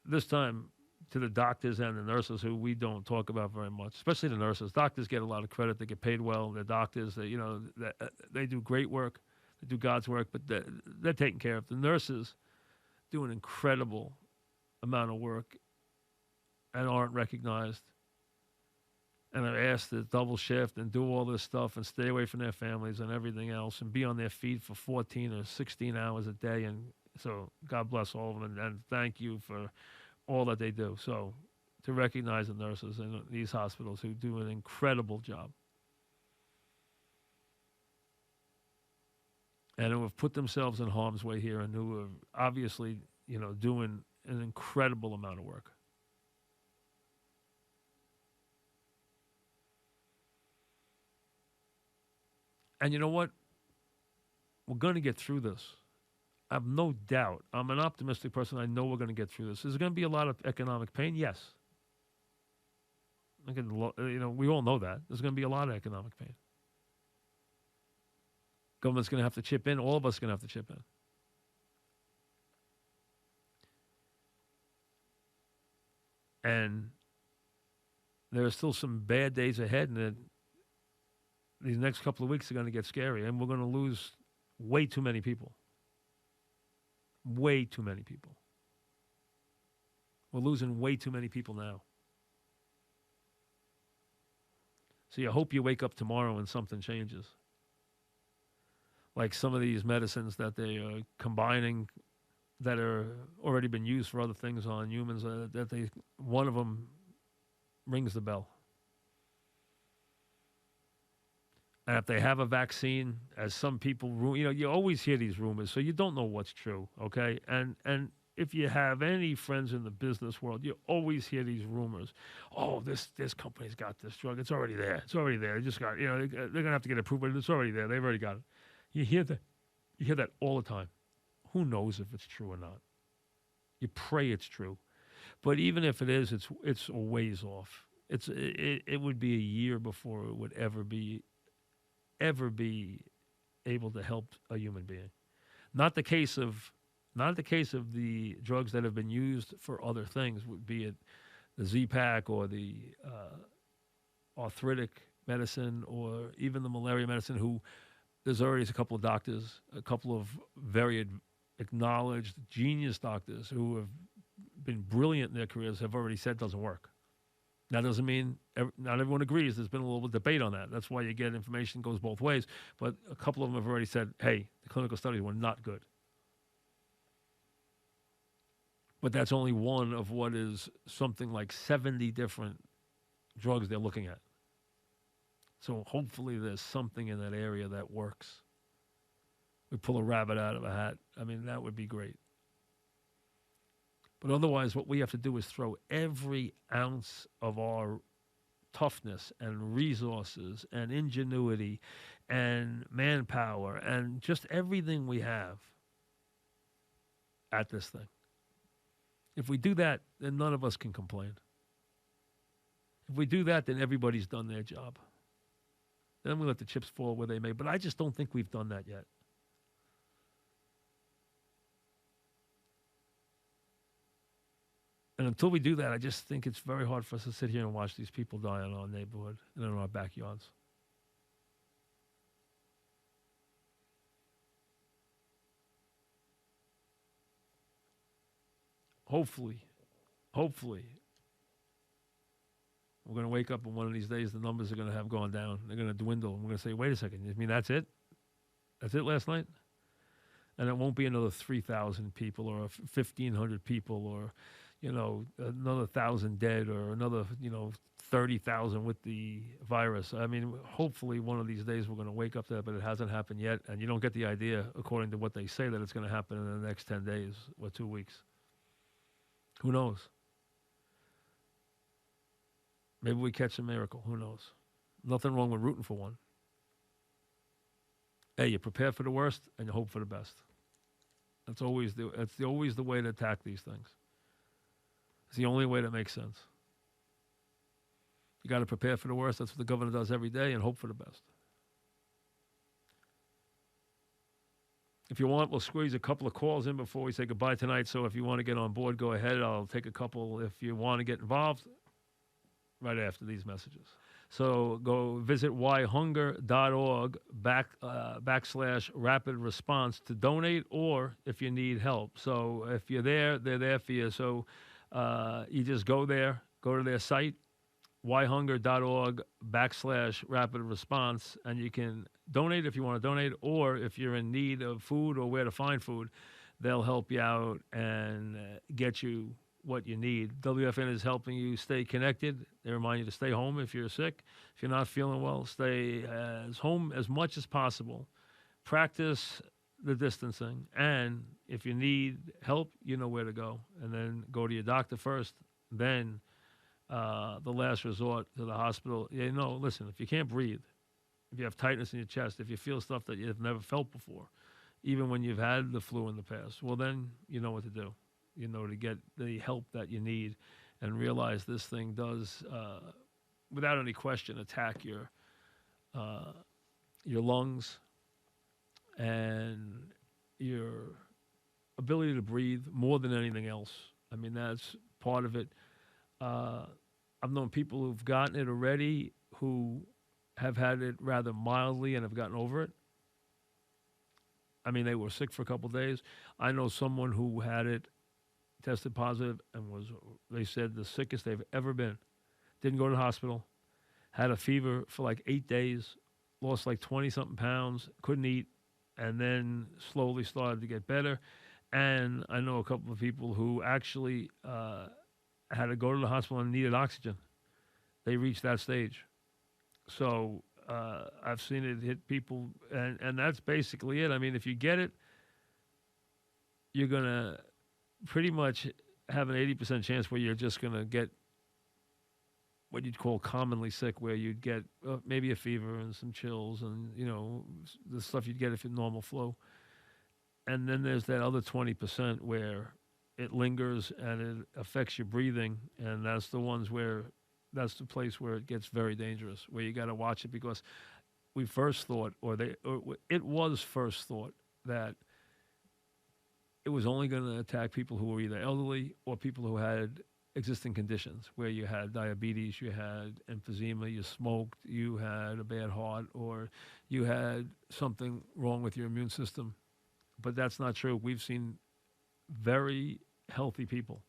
this time, to the doctors and the nurses who we don't talk about very much, especially the nurses. Doctors get a lot of credit. They get paid well. They're doctors. They do great work. They do God's work, but they're taken care of. The nurses do an incredible amount of work and aren't recognized. And are asked to double shift and do all this stuff and stay away from their families and everything else and be on their feet for 14 or 16 hours a day. And so God bless all of them and thank you for all that they do. So to recognize the nurses in these hospitals who do an incredible job and who have put themselves in harm's way here and who are obviously, doing an incredible amount of work. And you know what? We're going to get through this. I have no doubt. I'm an optimistic person. I know we're going to get through this. There's going to be a lot of economic pain. Yes. We all know that. There's going to be a lot of economic pain. Government's going to have to chip in. All of us are going to have to chip in. And there are still some bad days ahead, and these next couple of weeks are going to get scary, and we're going to lose way too many people. Way too many people. We're losing way too many people now. So you hope you wake up tomorrow and something changes. Like some of these medicines that they are combining that are already been used for other things on humans, one of them rings the bell. And if they have a vaccine, as some people, you always hear these rumors, so you don't know what's true, okay? And if you have any friends in the business world, you always hear these rumors. Oh, this company's got this drug. It's already there. It's already there. They just got, they're going to have to get approved, but it's already there. They've already got it. You hear that all the time. Who knows if it's true or not? You pray it's true. But even if it is, it's a ways off. It would be a year before it would ever be able to help a human being. Not the case of the drugs that have been used for other things, be it the Z-Pak or the arthritic medicine or even the malaria medicine, who there's already a couple of doctors, a couple of very acknowledged genius doctors who have been brilliant in their careers, have already said doesn't work. That doesn't mean not everyone agrees. There's been a little debate on that. That's why you get information goes both ways. But a couple of them have already said, hey, the clinical studies were not good. But that's only one of what is something like 70 different drugs they're looking at. So hopefully there's something in that area that works. We pull a rabbit out of a hat. I mean, that would be great. But otherwise, what we have to do is throw every ounce of our toughness and resources and ingenuity and manpower and just everything we have at this thing. If we do that, then none of us can complain. If we do that, then everybody's done their job. Then we let the chips fall where they may. But I just don't think we've done that yet. And until we do that, I just think it's very hard for us to sit here and watch these people die in our neighborhood and in our backyards. Hopefully, we're going to wake up and one of these days the numbers are going to have gone down. They're going to dwindle. And we're going to say, wait a second, you mean that's it? That's it last night? And it won't be another 3,000 people or 1,500 people or, another 1,000 dead or another, 30,000 with the virus. I mean, hopefully one of these days we're going to wake up to that, but it hasn't happened yet. And you don't get the idea, according to what they say, that it's going to happen in the next 10 days or 2 weeks. Who knows? Maybe we catch a miracle. Who knows? Nothing wrong with rooting for one. Hey, you prepare for the worst and you hope for the best. That's always always the way to attack these things. It's the only way that makes sense. You got to prepare for the worst. That's what the governor does every day, and hope for the best. If you want, we'll squeeze a couple of calls in before we say goodbye tonight. So if you want to get on board, go ahead. I'll take a couple. If you want to get involved, right after these messages. So go visit whyhunger.org / rapid response to donate, or if you need help. So if you're there, they're there for you. So you just go there, go to their site, whyhunger.org / rapid response, and you can donate if you want to donate, or if you're in need of food or where to find food, they'll help you out and get you what you need. WFN is helping you stay connected. They remind you to stay home if you're sick. If you're not feeling well, stay home as much as possible. Practice the distancing. And if you need help, you know where to go. And then go to your doctor first, then the last resort to the hospital. Listen, if you can't breathe, if you have tightness in your chest, if you feel stuff that you've never felt before, even when you've had the flu in the past, well, then you know what to do. To get the help that you need, and realize this thing does, without any question, attack your lungs and your ability to breathe more than anything else. I mean, that's part of it. I've known people who've gotten it already who have had it rather mildly and have gotten over it. I mean, they were sick for a couple of days. I know someone who had it, tested positive, and they said, the sickest they've ever been. Didn't go to the hospital, had a fever for like 8 days, lost like 20-something pounds, couldn't eat, and then slowly started to get better. And I know a couple of people who actually had to go to the hospital and needed oxygen. They reached that stage. So I've seen it hit people, and that's basically it. I mean, if you get it, you're going to pretty much have an 80% chance where you're just going to get what you'd call commonly sick, where you'd get maybe a fever and some chills and, the stuff you'd get if you're normal flu. And then there's that other 20% where it lingers and it affects your breathing. And that's the place where it gets very dangerous, where you got to watch it, because we first thought, it was first thought that it was only going to attack people who were either elderly or people who had existing conditions where you had diabetes, you had emphysema, you smoked, you had a bad heart, or you had something wrong with your immune system. But that's not true. We've seen very healthy people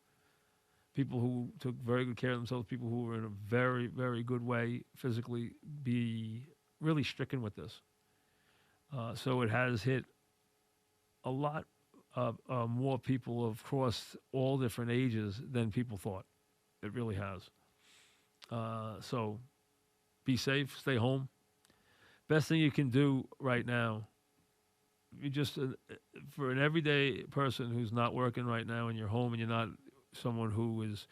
who took very good care of themselves, people who were in a very, very good way physically, be really stricken with this. So it has hit a lot of more people across all different ages than people thought. It really has. So be safe, stay home. Best thing you can do right now, you just for an everyday person who's not working right now in your home, and you're not someone who is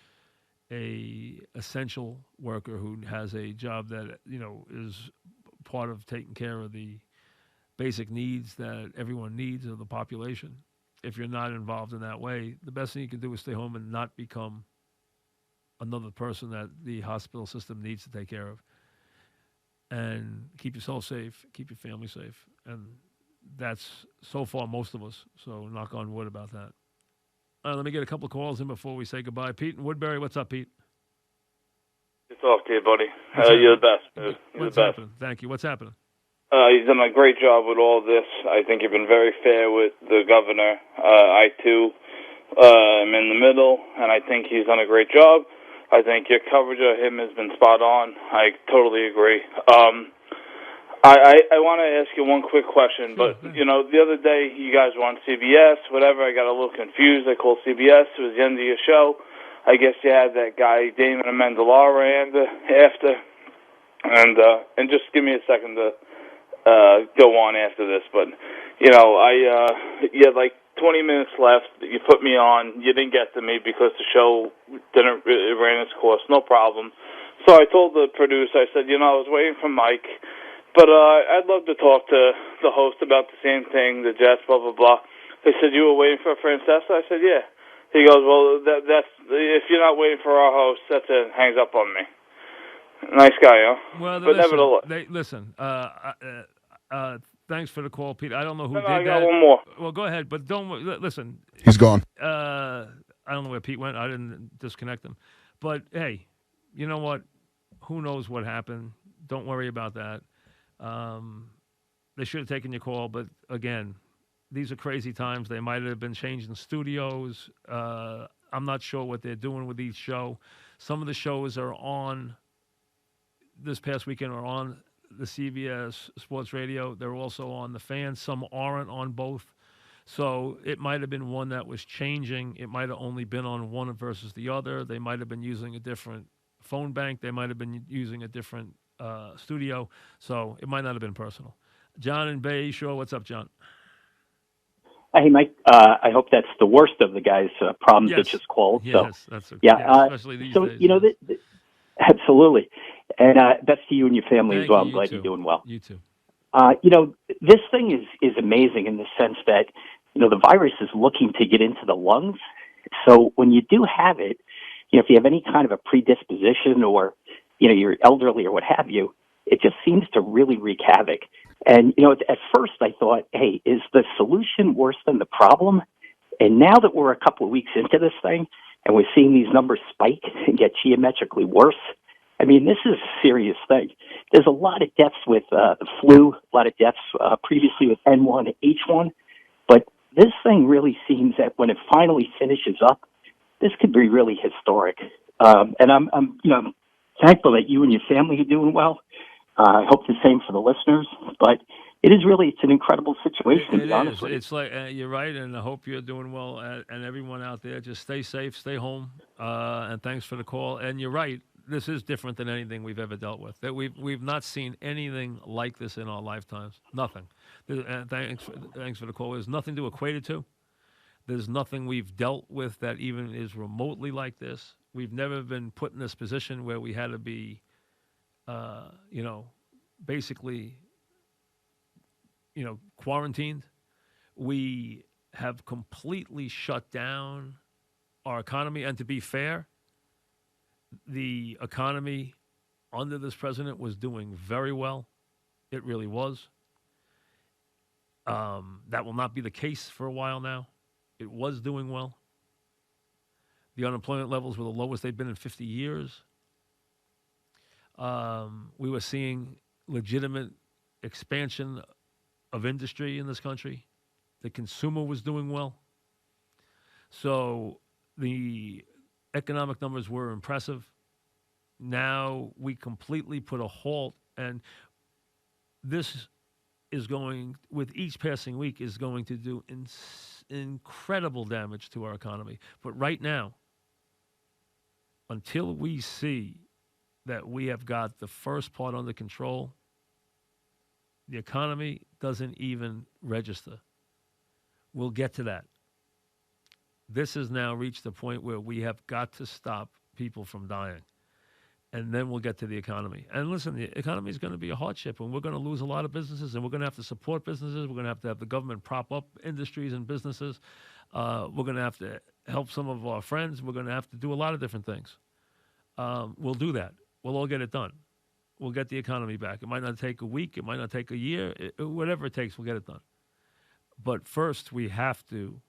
a essential worker who has a job that is part of taking care of the basic needs that everyone needs of the population. If you're not involved in that way, the best thing you can do is stay home and not become another person that the hospital system needs to take care of. And keep yourself safe, keep your family safe. And that's so far most of us. So knock on wood about that. Let me get a couple of calls in before we say goodbye. Pete in Woodbury, what's up, Pete? Good to talk to you, buddy. What's You're the best. You're what's the best. happening? Thank you. What's happening? He's done a great job with all this. I think you've been very fair with the governor. I, too, am in the middle, and I think he's done a great job. I think your coverage of him has been spot on. I totally agree. I want to ask you one quick question, but, the other day you guys were on CBS, whatever. I got a little confused. I called CBS. It was the end of your show. I guess you had that guy, Damon Amendola, after. And just give me a second to go on after this. But, you had like 20 minutes left. You put me on. You didn't get to me because the show it ran its course. No problem. So I told the producer, I said, I was waiting for Mike. But I'd love to talk to the host about the same thing, the Jets, blah, blah, blah. They said, you were waiting for Francesa? I said, yeah. He goes, well, that's if you're not waiting for our host, that's it. Hangs up on me. Nice guy, huh? Well, but listen, thanks for the call, Pete. I don't know who did I got that. one more. Well, go ahead, but listen. He's gone. I don't know where Pete went. I didn't disconnect him. But, hey, you know what? Who knows what happened? Don't worry about that. They should have taken your call, but again, these are crazy times. They might have been changing studios. I'm not sure what they're doing with each show. Some of the shows are on this past weekend are on the CBS Sports Radio. They're also on the Fan. Some aren't on both. So it might have been one that was changing. It might have only been on one versus the other. They might have been using a different phone bank. They might have been using a different studio. So it might not have been personal. John in Bay Shore, what's up, John? Hey, Mike. I hope that's the worst of the guy's problems that just called. Yes, so, that's especially these so days. you know, absolutely, and best to you and your family as well. I'm glad too. you're doing well. You too. This thing is amazing in the sense that the virus is looking to get into the lungs. So when you do have it, if you have any kind of a predisposition or you're elderly or what have you, it just seems to really wreak havoc. And, at first I thought, hey, is the solution worse than the problem? And now that we're a couple of weeks into this thing and we're seeing these numbers spike and get geometrically worse, I mean, this is a serious thing. There's a lot of deaths with the flu, a lot of deaths previously with N1, H1, but this thing really seems that when it finally finishes up, this could be really historic. And I'm thankful that you and your family are doing well. I hope the same for the listeners, but it's an incredible situation, to be honest with you. It's like, you're right, and I hope you're doing well, and everyone out there, just stay safe, stay home, and thanks for the call. And you're right, this is different than anything we've ever dealt with. That we've not seen anything like this in our lifetimes. Nothing. Thanks for the call. There's nothing to equate it to. There's nothing we've dealt with that even is remotely like this. We've never been put in this position where we had to be basically, quarantined. We have completely shut down our economy. And to be fair, the economy under this president was doing very well. It really was. That will not be the case for a while now. It was doing well. The unemployment levels were the lowest they've been in 50 years. We were seeing legitimate expansion of industry in this country. The consumer was doing well. So the economic numbers were impressive. Now we completely put a halt, and this is going, with each passing week, is going to do incredible damage to our economy. But right now, until we see that we have got the first part under control, the economy doesn't even register. We'll get to that. This has now reached the point where we have got to stop people from dying. And then we'll get to the economy. And listen, the economy is going to be a hardship, and we're going to lose a lot of businesses, and we're going to have to support businesses. We're going to have the government prop up industries and businesses. We're going to have to help some of our friends. We're going to have to do a lot of different things. We'll do that. We'll all get it done. We'll get the economy back. It might not take a week. It might not take a year. Whatever it takes, we'll get it done. But first, we have to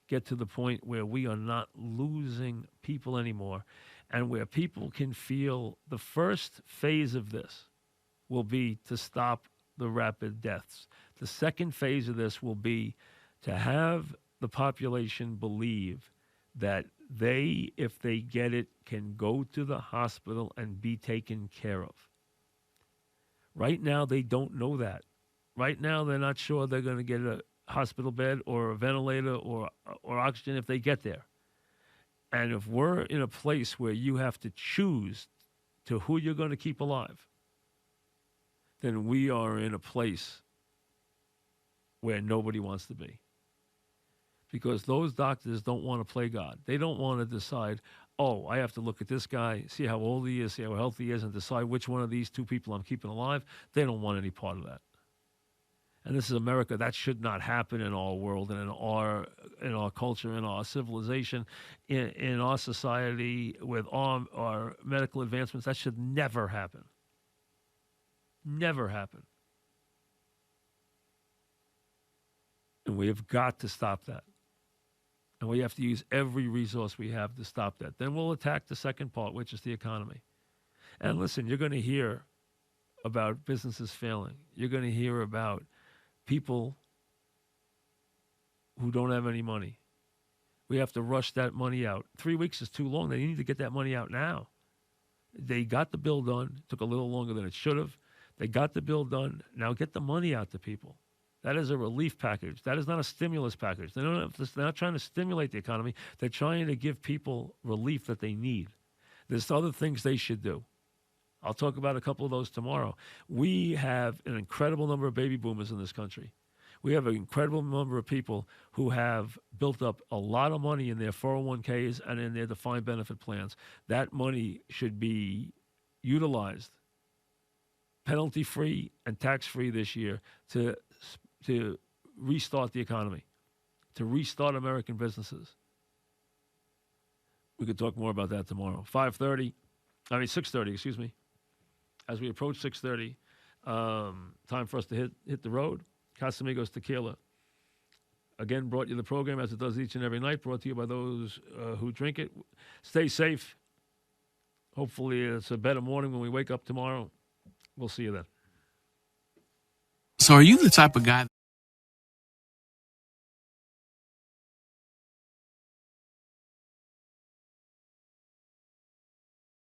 get to the point where we are not losing people anymore, and where people can feel the first phase of this will be to stop the rapid deaths. The second phase of this will be to have the population believe that they, if they get it, can go to the hospital and be taken care of. Right now, they don't know that. Right now, they're not sure they're going to get a hospital bed or a ventilator or oxygen if they get there. And if we're in a place where you have to choose to who you're going to keep alive, then we are in a place where nobody wants to be. Because those doctors don't want to play God. They don't want to decide, oh, I have to look at this guy, see how old he is, see how healthy he is, and decide which one of these two people I'm keeping alive. They don't want any part of that. And this is America. That should not happen in our world and in our culture, in our civilization, in our society, with our medical advancements. That should never happen. Never happen. And we have got to stop that. And we have to use every resource we have to stop that. Then we'll attack the second part, which is the economy. And listen, you're going to hear about businesses failing. You're going to hear about people who don't have any money. We have to rush that money out. 3 weeks is too long. They need to get that money out now. They got the bill done. It took a little longer than it should have. They got the bill done. Now get the money out to people. That is a relief package. That is not a stimulus package. They're not trying to stimulate the economy. They're trying to give people relief that they need. There's other things they should do. I'll talk about a couple of those tomorrow. We have an incredible number of baby boomers in this country. We have an incredible number of people who have built up a lot of money in their 401ks and in their defined benefit plans. That money should be utilized penalty-free and tax-free this year to restart the economy, to restart American businesses. We could talk more about that tomorrow. 6:30, excuse me. As we approach 6:30, time for us to hit the road. Casamigos Tequila. Again, brought you the program as it does each and every night, brought to you by those who drink it. Stay safe. Hopefully it's a better morning when we wake up tomorrow. We'll see you then. So are you the type of guy